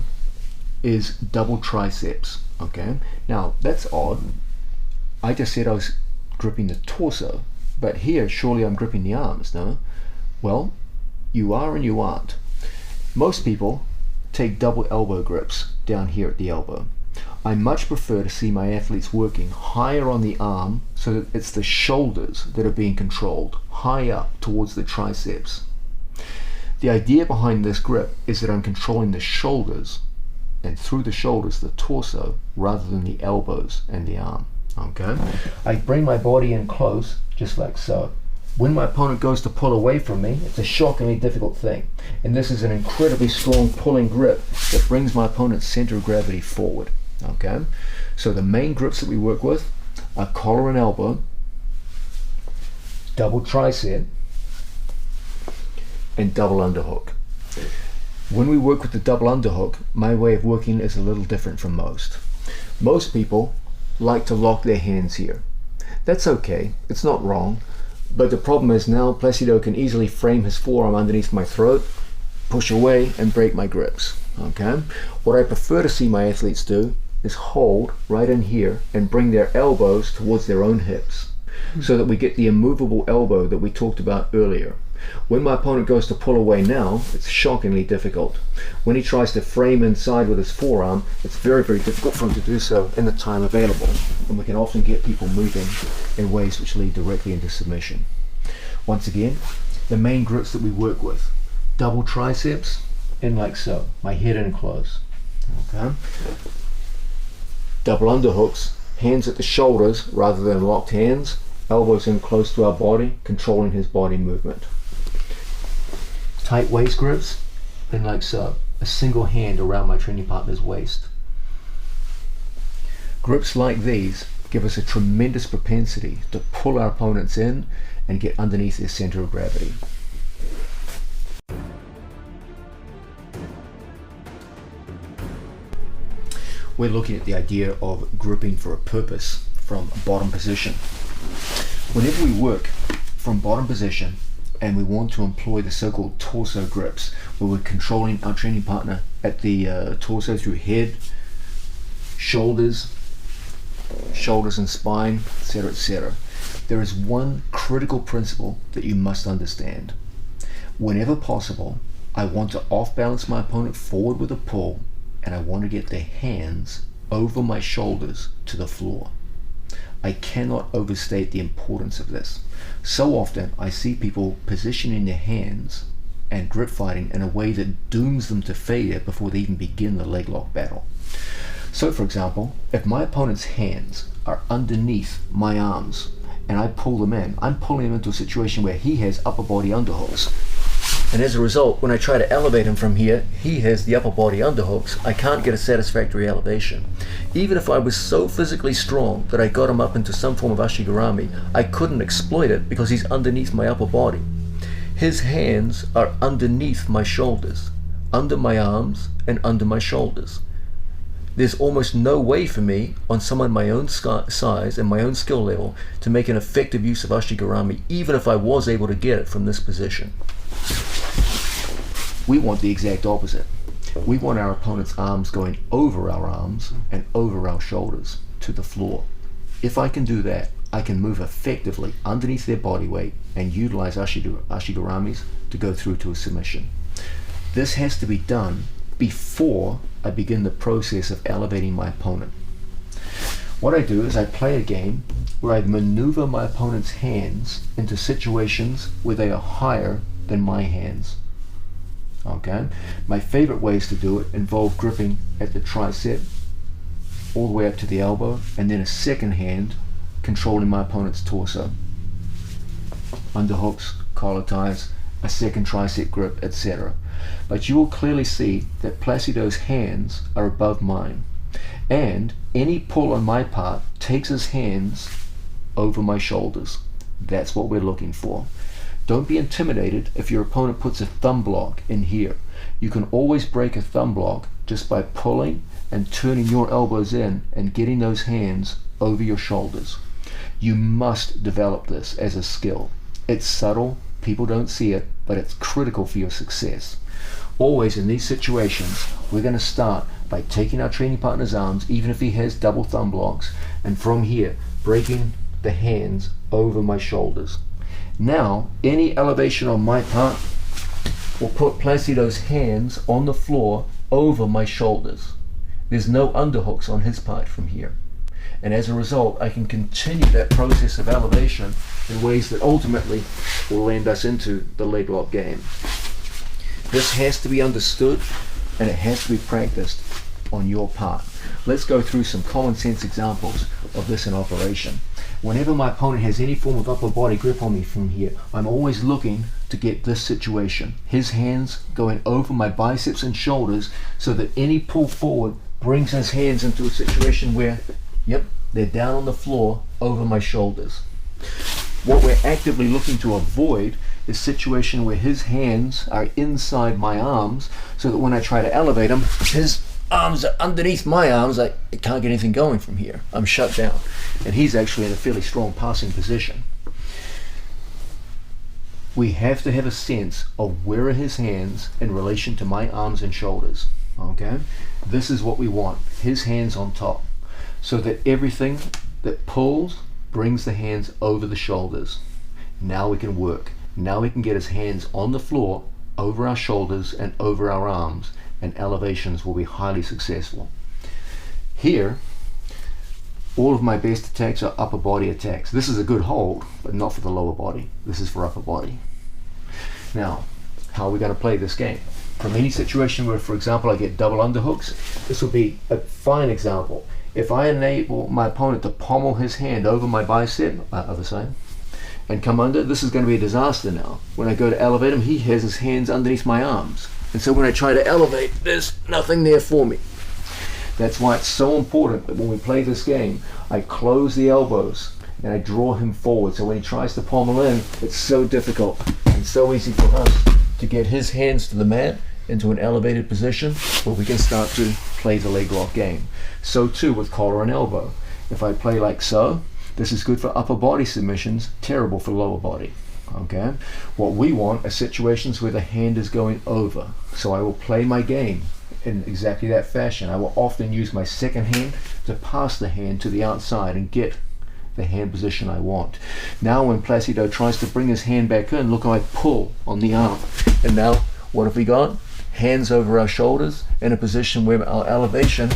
is double triceps. Okay. Now that's odd. I just said I was gripping the torso, but here surely I'm gripping the arms, no? Well, you are and you aren't. Most people take double elbow grips down here at the elbow. I much prefer to see my athletes working higher on the arm so that it's the shoulders that are being controlled, high up towards the triceps. The idea behind this grip is that I'm controlling the shoulders, and through the shoulders the torso, rather than the elbows and the arm. Okay? I bring my body in close, just like so. When my opponent goes to pull away from me, it's a shockingly difficult thing. And this is an incredibly strong pulling grip that brings my opponent's center of gravity forward. Okay? So the main grips that we work with are collar and elbow, double tricep, and double underhook. When we work with the double underhook, my way of working is a little different from most. Most people like to lock their hands here. That's okay, it's not wrong, but the problem is now Placido can easily frame his forearm underneath my throat, push away, and break my grips. Okay? What I prefer to see my athletes do is hold right in here and bring their elbows towards their own hips so that we get the immovable elbow that we talked about earlier. When my opponent goes to pull away now, it's shockingly difficult. When he tries to frame inside with his forearm, it's very, very difficult for him to do so in the time available. And we can often get people moving in ways which lead directly into submission. Once again, the main grips that we work with: double triceps, in like so, my head in close. Okay? Double underhooks, hands at the shoulders rather than locked hands, elbows in close to our body, controlling his body movement. Tight waist grips, in like so, a single hand around my training partner's waist. Grips like these give us a tremendous propensity to pull our opponents in and get underneath their center of gravity. We're looking at the idea of gripping for a purpose from a bottom position. Whenever we work from bottom position and we want to employ the so-called torso grips, where we're controlling our training partner at the torso through head, shoulders and spine, etc., etc., there is one critical principle that you must understand. Whenever possible, I want to off-balance my opponent forward with a pull, and I want to get their hands over my shoulders to the floor. I cannot overstate the importance of this. So often I see people positioning their hands and grip fighting in a way that dooms them to failure before they even begin the leg lock battle. So for example, if my opponent's hands are underneath my arms and I pull them in, I'm pulling him into a situation where he has upper body underhooks. And as a result, when I try to elevate him from here, he has the upper body underhooks. I can't get a satisfactory elevation. Even if I was so physically strong that I got him up into some form of ashigarami, I couldn't exploit it because he's underneath my upper body. His hands are underneath my shoulders, under my arms and under my shoulders. There's almost no way for me, on someone my own size and my own skill level, to make an effective use of ashigarami, even if I was able to get it from this position. We want the exact opposite. We want our opponent's arms going over our arms and over our shoulders to the floor. If I can do that, I can move effectively underneath their body weight and utilize ashigaramis to go through to a submission. This has to be done before I begin the process of elevating my opponent. What I do is I play a game where I maneuver my opponent's hands into situations where they are higher than my hands. Okay? My favorite ways to do it involve gripping at the tricep all the way up to the elbow, and then a second hand controlling my opponent's torso. Underhooks, collar ties, a second tricep grip, etc. But you will clearly see that Placido's hands are above mine, and any pull on my part takes his hands over my shoulders. That's what we're looking for. Don't be intimidated if your opponent puts a thumb block in here. You can always break a thumb block just by pulling and turning your elbows in and getting those hands over your shoulders. You must develop this as a skill. It's subtle, people don't see it, but it's critical for your success. Always in these situations, we're going to start by taking our training partner's arms, even if he has double thumb blocks, and from here, breaking the hands over my shoulders. Now, any elevation on my part will put Placido's hands on the floor over my shoulders. There's no underhooks on his part from here. And as a result, I can continue that process of elevation in ways that ultimately will land us into the leg lock game. This has to be understood and it has to be practiced on your part. Let's go through some common sense examples of this in operation. Whenever my opponent has any form of upper body grip on me from here, I'm always looking to get this situation. His hands going over my biceps and shoulders so that any pull forward brings his hands into a situation where, yep, they're down on the floor over my shoulders. What we're actively looking to avoid is a situation where his hands are inside my arms so that when I try to elevate him, his arms are underneath my arms. I can't get anything going from here. I'm shut down. And he's actually in a fairly strong passing position. We have to have a sense of where are his hands in relation to my arms and shoulders. Okay? This is what we want. His hands on top. So that everything that pulls brings the hands over the shoulders. Now we can work. Now we can get his hands on the floor, over our shoulders and over our arms, and elevations will be highly successful. Here, all of my best attacks are upper body attacks. This is a good hold, but not for the lower body. This is for upper body. Now, how are we going to play this game? From any situation where, for example, I get double underhooks, this will be a fine example. If I enable my opponent to pommel his hand over my bicep, other side, and come under, this is going to be a disaster now. When I go to elevate him, he has his hands underneath my arms. And so when I try to elevate, there's nothing there for me. That's why it's so important that when we play this game, I close the elbows and I draw him forward. So when he tries to pommel in, it's so difficult and so easy for us to get his hands to the mat into an elevated position where we can start to play the leg lock game. So too with collar and elbow. If I play like so, this is good for upper body submissions, terrible for lower body. Okay? What we want are situations where the hand is going over. So I will play my game in exactly that fashion. I will often use my second hand to pass the hand to the outside and get the hand position I want. Now when Placido tries to bring his hand back in, look how I pull on the arm. And now, what have we got? Hands over our shoulders in a position where our elevation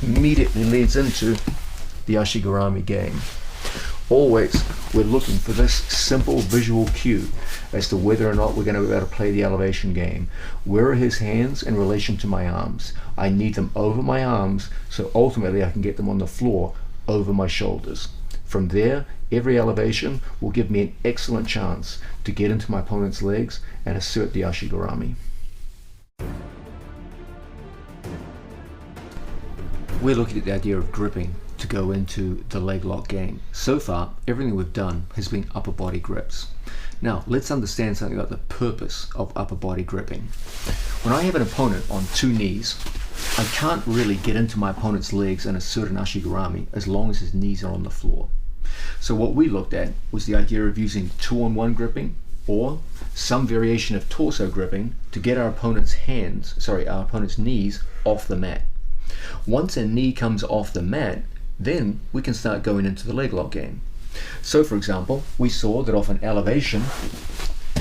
immediately leads into the Ashigarami game. Always, we're looking for this simple visual cue as to whether or not we're going to be able to play the elevation game. Where are his hands in relation to my arms? I need them over my arms, so ultimately I can get them on the floor over my shoulders. From there, every elevation will give me an excellent chance to get into my opponent's legs and assert the Ashigarami. We're looking at the idea of gripping to go into the leg lock game. So far, everything we've done has been upper body grips. Now, let's understand something about the purpose of upper body gripping. When I have an opponent on two knees, I can't really get into my opponent's legs and assert an Ashigarami as long as his knees are on the floor. So what we looked at was the idea of using 2-on-1 gripping or some variation of torso gripping to get our opponent's knees off the mat. Once a knee comes off the mat, then we can start going into the leg lock game. So for example, we saw that off an elevation,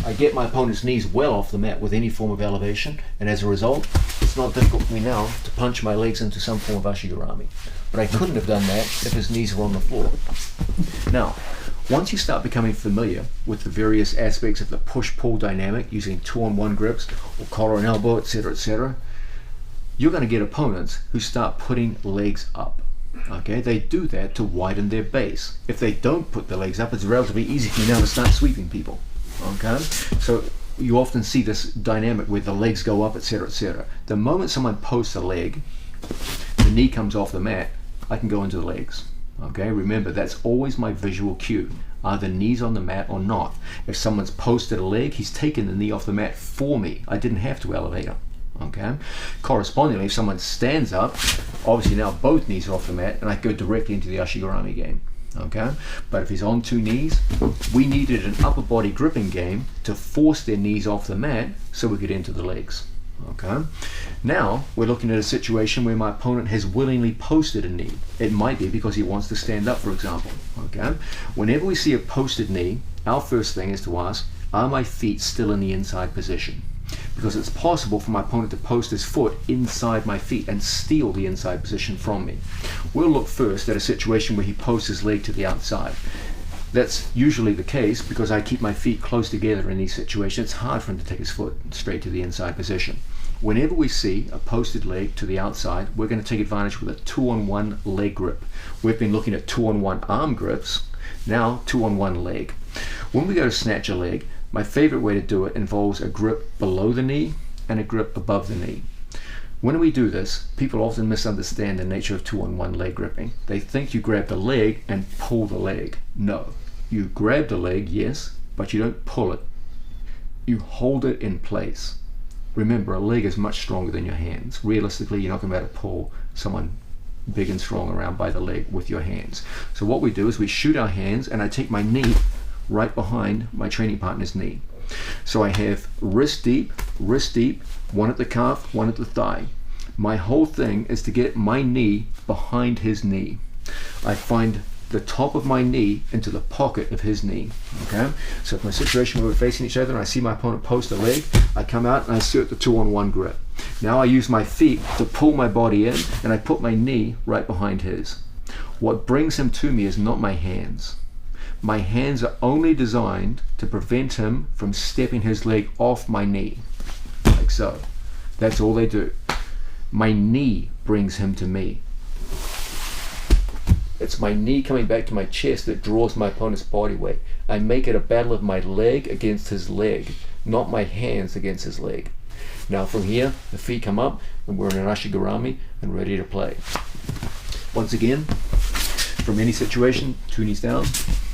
I get my opponent's knees well off the mat with any form of elevation, and as a result, it's not difficult for me now to punch my legs into some form of Ashigarami. But I couldn't have done that if his knees were on the floor. Now, once you start becoming familiar with the various aspects of the push-pull dynamic using 2-on-1 grips or collar and elbow, etc., you're going to get opponents who start putting legs up. Okay, they do that to widen their base. If they don't put the legs up, it's relatively easy for you now to start sweeping people. Okay, so you often see this dynamic where the legs go up, etc., etc. The moment someone posts a leg, the knee comes off the mat, I can go into the legs. Okay, remember that's always my visual cue. Are the knees on the mat or not? If someone's posted a leg, he's taken the knee off the mat for me. I didn't have to elevate him. Okay. Correspondingly, if someone stands up, obviously now both knees are off the mat, and I go directly into the Ashigarami game. Okay. But if he's on two knees, we needed an upper body gripping game to force their knees off the mat so we could enter the legs. Okay. Now we're looking at a situation where my opponent has willingly posted a knee. It might be because he wants to stand up, for example. Okay. Whenever we see a posted knee, our first thing is to ask, are my feet still in the inside position? because it's possible for my opponent to post his foot inside my feet and steal the inside position from me. We'll look first at a situation where he posts his leg to the outside. That's usually the case because I keep my feet close together in these situations. It's hard for him to take his foot straight to the inside position. Whenever we see a posted leg to the outside, we're going to take advantage with a 2-on-1 leg grip. We've been looking at 2-on-1 arm grips, now 2-on-1 leg. When we go to snatch a leg, my favorite way to do it involves a grip below the knee and a grip above the knee. When we do this, people often misunderstand the nature of 2-on-1 leg gripping. They think you grab the leg and pull the leg. No, you grab the leg, yes, but you don't pull it. You hold it in place. Remember, a leg is much stronger than your hands. Realistically, you're not going to be able to pull someone big and strong around by the leg with your hands. So what we do is we shoot our hands, and I take my knee right behind my training partner's knee. So I have wrist deep, one at the calf, one at the thigh. My whole thing is to get my knee behind his knee. I find the top of my knee into the pocket of his knee. Okay, so in a situation where we're facing each other and I see my opponent post a leg, I come out and I insert the 2-on-1 grip. Now I use my feet to pull my body in, and I put my knee right behind his. What brings him to me is not my hands. My hands are only designed to prevent him from stepping his leg off my knee, like so. That's all they do. My knee brings him to me. It's my knee coming back to my chest that draws my opponent's body weight. I make it a battle of my leg against his leg, not my hands against his leg. Now from here, the feet come up, and we're in an Ashigarami and ready to play. Once again, from any situation, 2 knees down,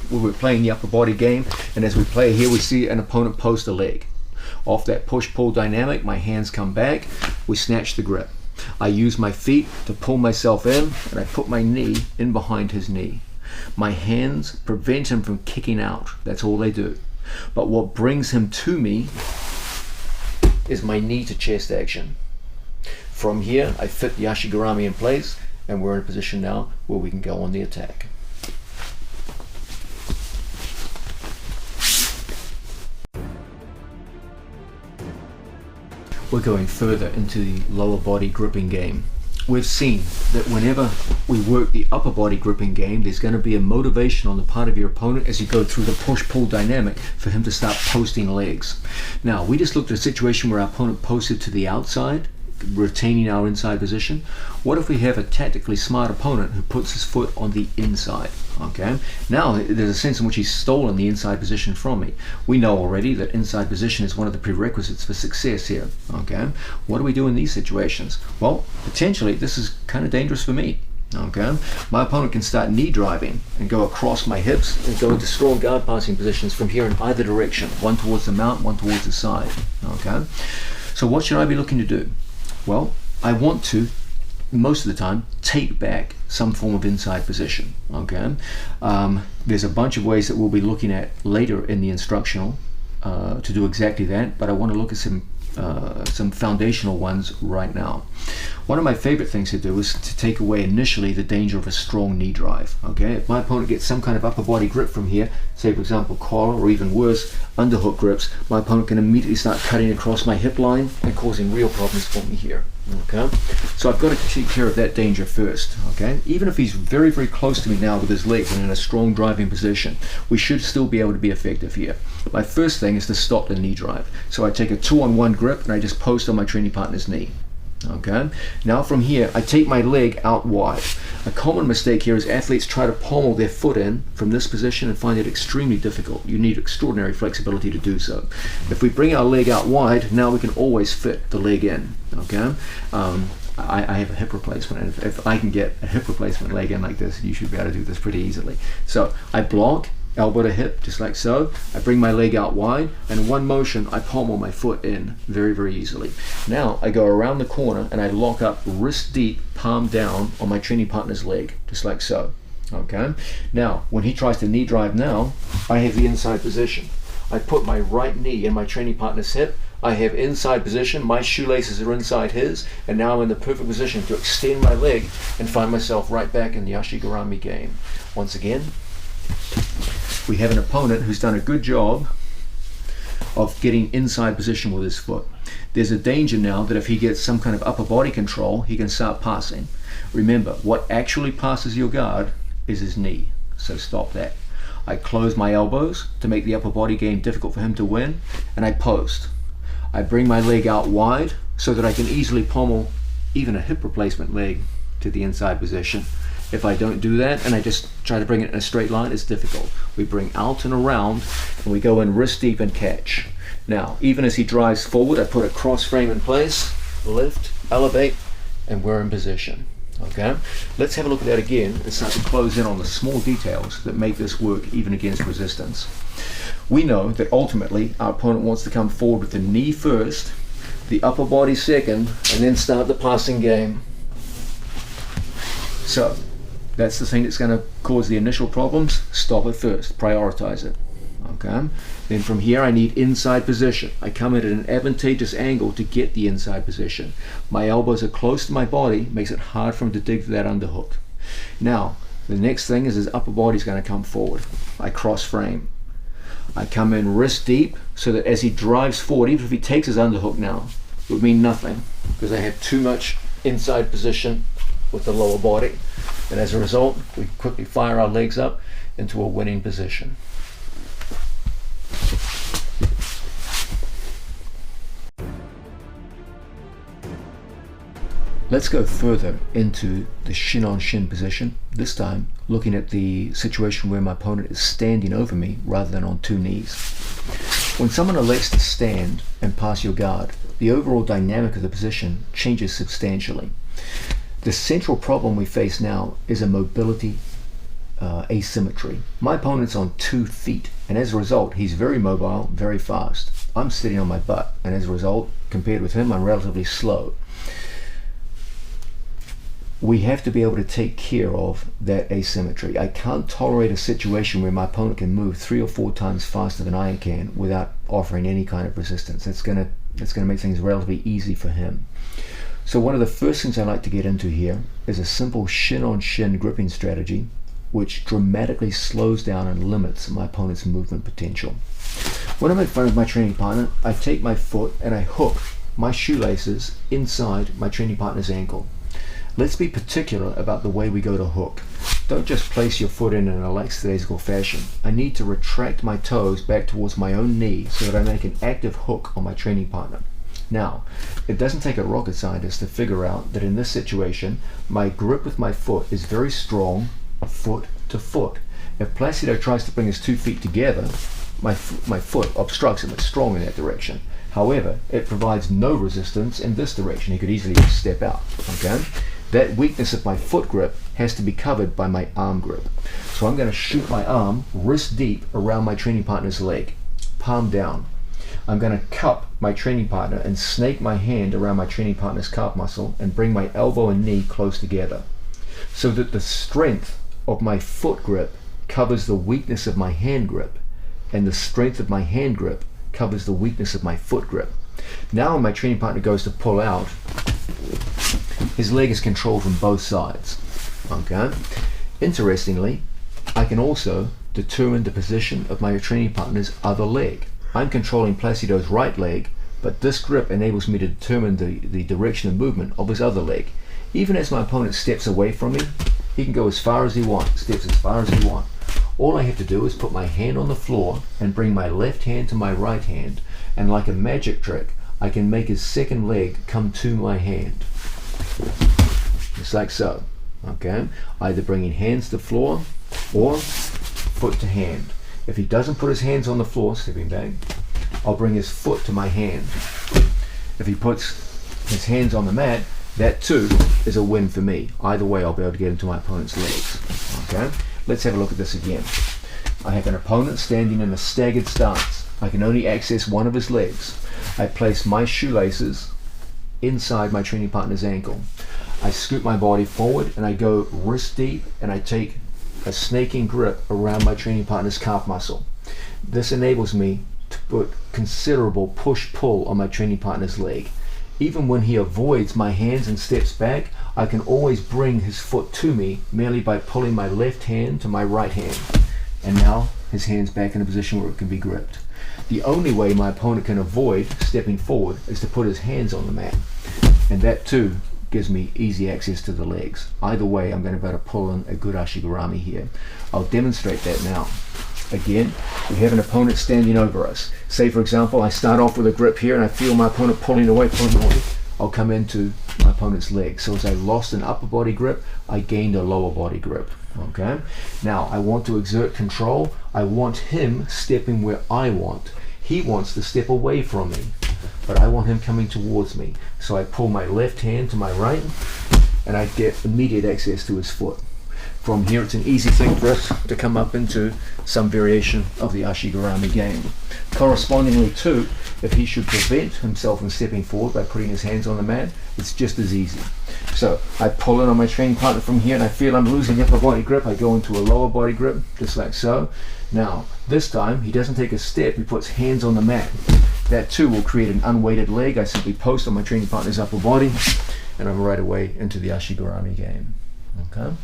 where we're playing the upper body game, and as we play here, we see an opponent post a leg. Off that push-pull dynamic, my hands come back, we snatch the grip. I use my feet to pull myself in, and I put my knee in behind his knee. My hands prevent him from kicking out. That's all they do. But what brings him to me is my knee to chest action. From here, I fit the Ashigarami in place, and we're in a position now where we can go on the attack. We're going further into the lower body gripping game. We've seen that whenever we work the upper body gripping game, there's going to be a motivation on the part of your opponent as you go through the push-pull dynamic for him to start posting legs. Now, we just looked at a situation where our opponent posted to the outside, retaining our inside position. What if we have a tactically smart opponent who puts his foot on the inside? Okay, now there's a sense in which he's stolen the inside position from me. We know already that inside position is one of the prerequisites for success here. Okay, what do we do in these situations? Well, potentially this is kind of dangerous for me. Okay, my opponent can start knee driving and go across my hips and go into strong guard passing positions from here in either direction, one towards the mount, one towards the side. Okay, so what should I be looking to do? Well, I want to, most of the time, take back some form of inside position. Okay, there's a bunch of ways that we'll be looking at later in the instructional to do exactly that, but I want to look at some foundational ones right now. One of my favorite things to do is to take away initially the danger of a strong knee drive. Okay, if my opponent gets some kind of upper body grip from here, say for example collar or even worse underhook grips, my opponent can immediately start cutting across my hip line and causing real problems for me here. Okay, so I've got to take care of that danger first. Okay, even if he's very, very close to me now with his legs and in a strong driving position, we should still be able to be effective here. My first thing is to stop the knee drive. So I take a 2-on-1 grip and I just post on my training partner's knee. Okay, now from here I take my leg out wide. A common mistake here is athletes try to pommel their foot in from this position and find it extremely difficult. You need extraordinary flexibility to do so. If we bring our leg out wide, now we can always fit the leg in. Okay, I have a hip replacement, and if I can get a hip replacement leg in like this, you should be able to do this pretty easily. So I block, elbow to hip, just like so. I bring my leg out wide, and in one motion I pommel my foot in very, very easily. Now I go around the corner and I lock up wrist deep, palm down on my training partner's leg, just like so. Okay, now when he tries to knee drive now, I have the inside position. I put my right knee in my training partner's hip. I have inside position, my shoelaces are inside his, and now I'm in the perfect position to extend my leg and find myself right back in the Ashigarami game. Once again, we have an opponent who's done a good job of getting inside position with his foot. There's a danger now that if he gets some kind of upper body control, he can start passing. Remember, what actually passes your guard is his knee, so stop that. I close my elbows to make the upper body game difficult for him to win, and I post. I bring my leg out wide so that I can easily pommel even a hip replacement leg to the inside position. If I don't do that and I just try to bring it in a straight line, it's difficult. We bring out and around, and we go in wrist deep and catch. Now, even as he drives forward, I put a cross frame in place, lift, elevate, and we're in position. Okay, let's have a look at that again and start to close in on the small details that make this work even against resistance. We know that ultimately our opponent wants to come forward with the knee first, the upper body second, and then start the passing game. So that's the thing that's going to cause the initial problems. Stop it first, prioritize it. Okay, then from here I need inside position. I come in at an advantageous angle to get the inside position. My elbows are close to my body, makes it hard for him to dig for that underhook. Now the next thing is his upper body's going to come forward. I cross frame. I come in wrist deep so that as he drives forward, even if he takes his underhook now, it would mean nothing because I have too much inside position with the lower body, and as a result we quickly fire our legs up into a winning position. Let's go further into the shin on shin position, this time looking at the situation where my opponent is standing over me rather than on two knees. When someone elects to stand and pass your guard, the overall dynamic of the position changes substantially. The central problem we face now is a mobility asymmetry. My opponent's on 2 feet, and as a result he's very mobile, very fast. I'm sitting on my butt, and as a result, compared with him, I'm relatively slow. We have to be able to take care of that asymmetry. I can't tolerate a situation where my opponent can move 3 or 4 times faster than I can without offering any kind of resistance. It's going to make things relatively easy for him. So one of the first things I like to get into here is a simple shin-on-shin gripping strategy which dramatically slows down and limits my opponent's movement potential. When I'm in front of my training partner, I take my foot and I hook my shoelaces inside my training partner's ankle. Let's be particular about the way we go to hook. Don't just place your foot in an lackadaisical fashion. I need to retract my toes back towards my own knee so that I make an active hook on my training partner. Now, it doesn't take a rocket scientist to figure out that in this situation, my grip with my foot is very strong, foot to foot. If Placido tries to bring his 2 feet together, my foot obstructs him. It's strong in that direction. However, it provides no resistance in this direction. He could easily just step out. Okay? That weakness of my foot grip has to be covered by my arm grip. So I'm going to shoot my arm wrist deep around my training partner's leg, palm down. I'm going to cup my training partner and snake my hand around my training partner's calf muscle and bring my elbow and knee close together so that the strength of my foot grip covers the weakness of my hand grip, and the strength of my hand grip covers the weakness of my foot grip. Now when my training partner goes to pull out, his leg is controlled from both sides. Okay? Interestingly, I can also determine the position of my training partner's other leg. I'm controlling Placido's right leg, but this grip enables me to determine the direction of movement of his other leg. Even as my opponent steps away from me, he can go as far as he wants, steps as far as he wants. All I have to do is put my hand on the floor and bring my left hand to my right hand, and like a magic trick, I can make his second leg come to my hand. Just like so. Okay? Either bringing hands to floor or foot to hand. If he doesn't put his hands on the floor, stepping back, I'll bring his foot to my hand. If he puts his hands on the mat, that too is a win for me. Either way, I'll be able to get into my opponent's legs. Okay? Let's have a look at this again. I have an opponent standing in a staggered stance. I can only access one of his legs. I place my shoelaces inside my training partner's ankle. I scoot my body forward and I go wrist deep and I take a snaking grip around my training partner's calf muscle. This enables me to put considerable push-pull on my training partner's leg. Even when he avoids my hands and steps back, I can always bring his foot to me merely by pulling my left hand to my right hand. And now his hands back in a position where it can be gripped. The only way my opponent can avoid stepping forward is to put his hands on the mat, and that too gives me easy access to the legs. Either way, I'm going to be able to pull in a good Ashigarami here. I'll demonstrate that now. Again, we have an opponent standing over us. Say for example, I start off with a grip here and I feel my opponent pulling away. I'll come into my opponent's leg. So as I lost an upper body grip, I gained a lower body grip. Okay. Now I want to exert control. I want him stepping where I want. He wants to step away from me, but I want him coming towards me. So I pull my left hand to my right and I get immediate access to his foot. From here, it's an easy thing for us to come up into some variation of the Ashigarami game. Correspondingly too, if he should prevent himself from stepping forward by putting his hands on the mat, it's just as easy. So I pull in on my training partner from here and I feel I'm losing upper body grip. I go into a lower body grip, just like so. Now, this time, he doesn't take a step, he puts hands on the mat. That too will create an unweighted leg. I simply post on my training partner's upper body and I'm right away into the Ashigarami game. Okay?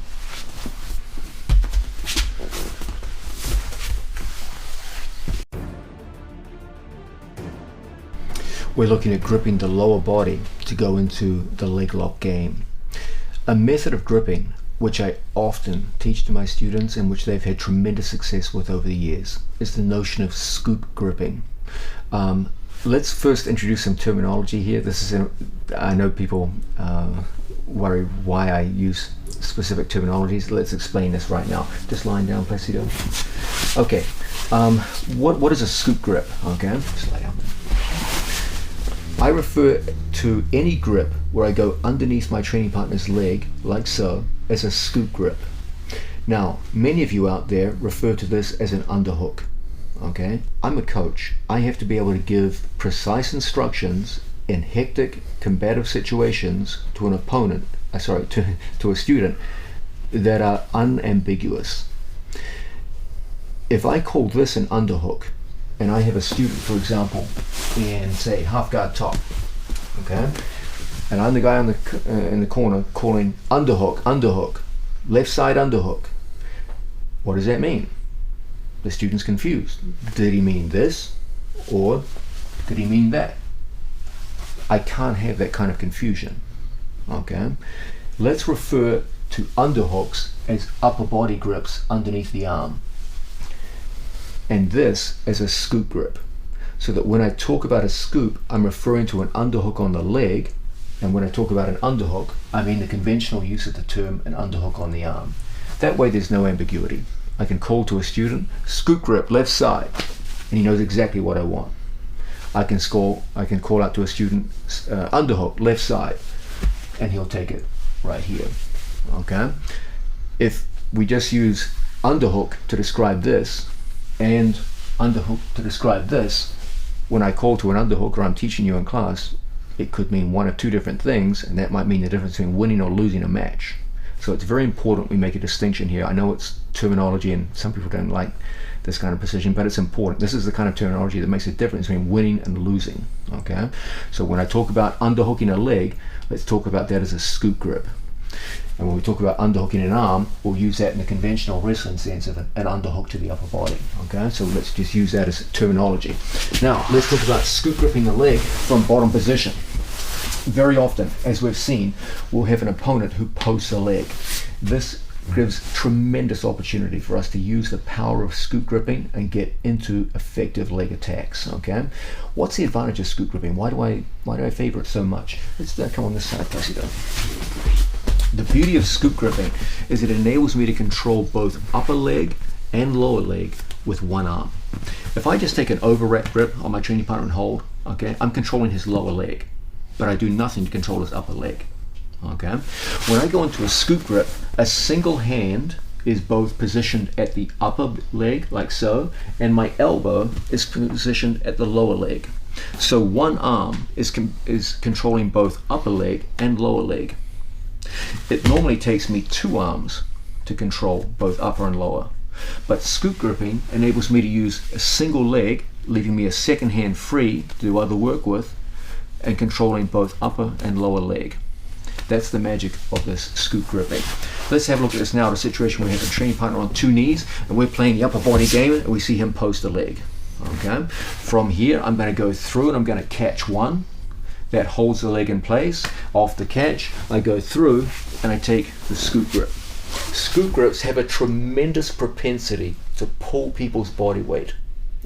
We're looking at gripping the lower body to go into the leg lock game. A method of gripping which I often teach to my students and which they've had tremendous success with over the years is the notion of scoop gripping. Let's first introduce some terminology here. I know people worry why I use specific terminologies. Let's explain this right now. Just lying down, Placido. Okay, what is a scoop grip? Okay, just lie down. I refer to any grip where I go underneath my training partner's leg, like so, as a scoop grip. Now, many of you out there refer to this as an underhook. Okay, I'm a coach. I have to be able to give precise instructions in hectic, combative situations to an opponent, to a student that are unambiguous. If I call this an underhook, and I have a student, for example, in say half guard top, okay, and I'm the guy in the corner calling underhook, left side underhook. What does that mean? The student's confused. Did he mean this, or did he mean that? I can't have that kind of confusion. Okay, let's refer to underhooks as upper body grips underneath the arm, and this as a scoop grip, so that when I talk about a scoop, I'm referring to an underhook on the leg, and when I talk about an underhook, I mean the conventional use of the term an underhook on the arm. That way there's no ambiguity. I can call to a student, scoop grip left side, and he knows exactly what I want. I can call out to a student, underhook left side, and he'll take it right here. Okay? If we just use underhook to describe this, and underhook to describe this, when I call to an underhook or I'm teaching you in class, it could mean one of two different things, and that might mean the difference between winning or losing a match. So it's very important we make a distinction here. I know it's terminology and some people don't like this kind of precision, but it's important. This is the kind of terminology that makes a difference between winning and losing. Okay, so when I talk about underhooking a leg, let's talk about that as a scoop grip. And when we talk about underhooking an arm, we'll use that in the conventional wrestling sense of an underhook to the upper body. Okay, so let's just use that as terminology. Now, let's talk about scoop gripping the leg from bottom position. Very often, as we've seen, we'll have an opponent who posts a leg. This gives tremendous opportunity for us to use the power of scoop gripping and get into effective leg attacks. Okay, what's the advantage of scoop gripping? Why do I favor it so much? Let's come on this side, Placido. The beauty of scoop gripping is it enables me to control both upper leg and lower leg with one arm. If I just take an overwrap grip on my training partner and hold, okay, I'm controlling his lower leg, but I do nothing to control his upper leg. Okay, when I go into a scoop grip, a single hand is both positioned at the upper leg, like so, and my elbow is positioned at the lower leg. So one arm is controlling both upper leg and lower leg. It normally takes me two arms to control both upper and lower, but scoop gripping enables me to use a single leg, leaving me a second hand free to do other work with, and controlling both upper and lower leg. That's the magic of this scoop gripping. Let's have a look at this now, the situation where we have a training partner on 2 knees and we're playing the upper body game and we see him post a leg. Okay. From here, I'm going to go through and I'm going to catch one. That holds the leg in place. Off the catch, I go through and I take the scoop grip. Scoop grips have a tremendous propensity to pull people's body weight.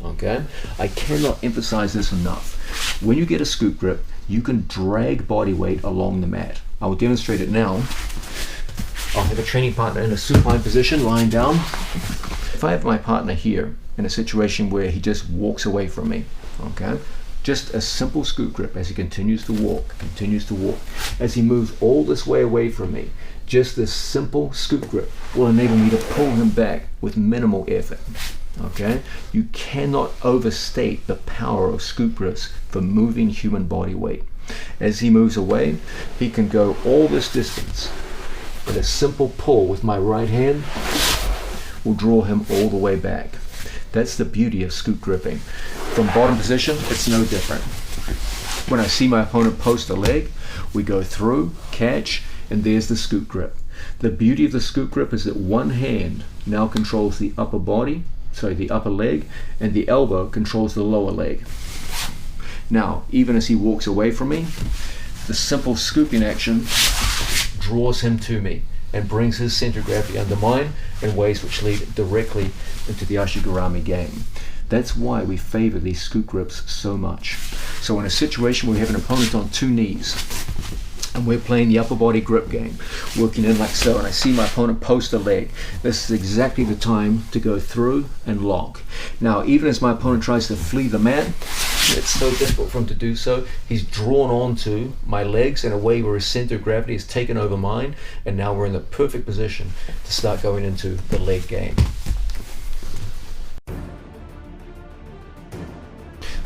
Okay, I cannot emphasize this enough. When you get a scoop grip, you can drag body weight along the mat. I will demonstrate it now. I'll have a training partner in a supine position, lying down. If I have my partner here in a situation where he just walks away from me, okay, just a simple scoop grip as he continues to walk. As he moves all this way away from me, just this simple scoop grip will enable me to pull him back with minimal effort. Okay, you cannot overstate the power of scoop grips for moving human body weight. As he moves away, he can go all this distance, and a simple pull with my right hand will draw him all the way back. That's the beauty of scoop gripping. From bottom position, it's no different. When I see my opponent post a leg, we go through, catch, and there's the scoop grip. The beauty of the scoop grip is that one hand now controls the upper body, the upper leg, and the elbow controls the lower leg. Now, even as he walks away from me, the simple scooping action draws him to me and brings his center of gravity under mine in ways which lead directly into the Ashigarami game. That's why we favor these scoop grips so much. So in a situation where we have an opponent on 2 knees, and we're playing the upper body grip game, working in like so, and I see my opponent post a leg, this is exactly the time to go through and lock. Now, even as my opponent tries to flee the mat, it's so difficult for him to do so, he's drawn onto my legs in a way where his center of gravity is taken over mine, and now we're in the perfect position to start going into the leg game.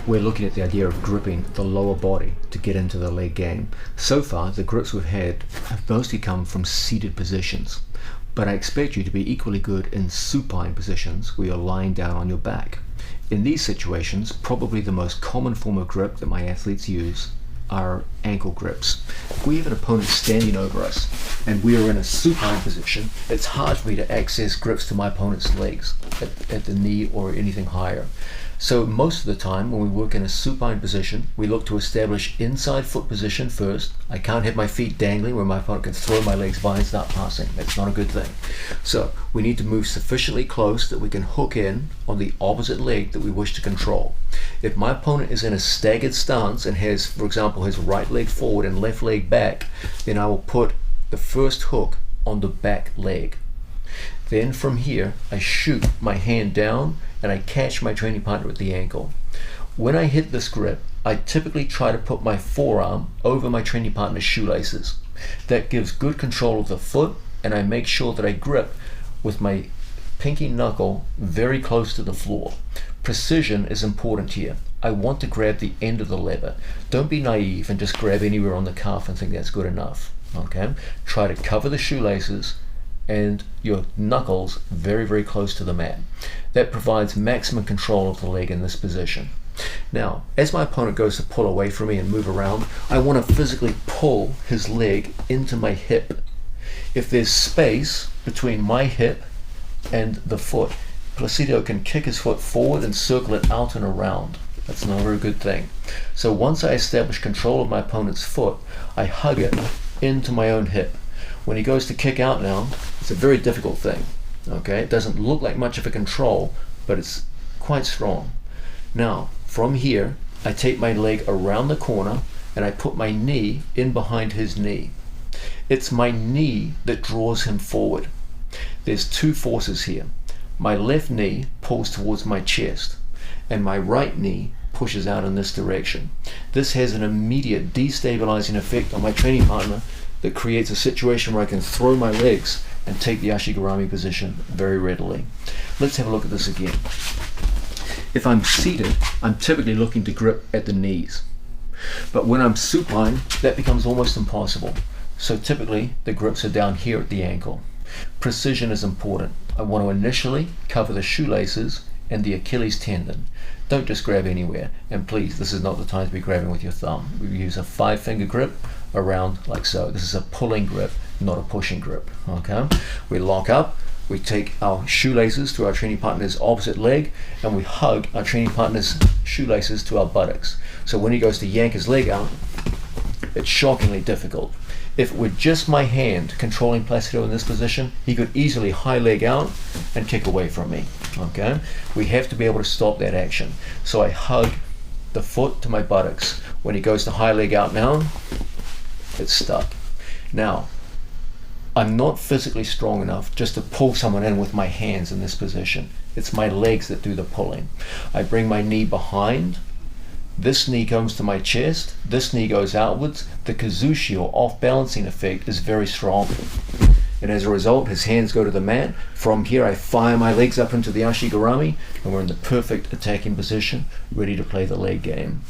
We're looking at the idea of gripping the lower body to get into the leg game. So far, the grips we've had have mostly come from seated positions, but I expect you to be equally good in supine positions where you're lying down on your back. In these situations, probably the most common form of grip that my athletes use are ankle grips. If we have an opponent standing over us and we are in a supine position, it's hard for me to access grips to my opponent's legs at the knee or anything higher. So most of the time when we work in a supine position, we look to establish inside foot position first. I can't have my feet dangling where my opponent can throw my legs by and start passing. That's not a good thing. So we need to move sufficiently close that we can hook in on the opposite leg that we wish to control. If my opponent is in a staggered stance and has, for example, his right leg forward and left leg back, then I will put the first hook on the back leg. Then from here, I shoot my hand down and I catch my training partner at the ankle. When I hit this grip, I typically try to put my forearm over my training partner's shoelaces. That gives good control of the foot, and I make sure that I grip with my pinky knuckle very close to the floor. Precision is important here. I want to grab the end of the lever. Don't be naive and just grab anywhere on the calf and think that's good enough. Okay? Try to cover the shoelaces and your knuckles very, very close to the mat. That provides maximum control of the leg in this position. Now, as my opponent goes to pull away from me and move around, I want to physically pull his leg into my hip. If there's space between my hip and the foot, Placido can kick his foot forward and circle it out and around. That's not a very good thing. So once I establish control of my opponent's foot, I hug it into my own hip. When he goes to kick out now, it's a very difficult thing. Okay, it doesn't look like much of a control, but it's quite strong. Now, from here, I take my leg around the corner and I put my knee in behind his knee. It's my knee that draws him forward. There's 2 forces here. My left knee pulls towards my chest, and my right knee pushes out in this direction. This has an immediate destabilizing effect on my training partner that creates a situation where I can throw my legs and take the Ashigarami position very readily. Let's have a look at this again. If I'm seated, I'm typically looking to grip at the knees. But when I'm supine, that becomes almost impossible. So typically, the grips are down here at the ankle. Precision is important. I want to initially cover the shoelaces and the Achilles tendon. Don't just grab anywhere. And please, this is not the time to be grabbing with your thumb. We use a 5-finger grip around like so. This is a pulling grip, not a pushing grip. Okay, we lock up, we take our shoelaces to our training partner's opposite leg, and we hug our training partner's shoelaces to our buttocks. So when he goes to yank his leg out, it's shockingly difficult. If it were just my hand controlling Placido in this position, he could easily high leg out and kick away from me. Okay, we have to be able to stop that action. So I hug the foot to my buttocks. When he goes to high leg out now, it's stuck. Now, I'm not physically strong enough just to pull someone in with my hands in this position. It's my legs that do the pulling. I bring my knee behind. This knee comes to my chest. This knee goes outwards. The kazushi, or off-balancing effect, is very strong. And as a result, his hands go to the mat. From here, I fire my legs up into the ashigarami, and we're in the perfect attacking position, ready to play the leg game.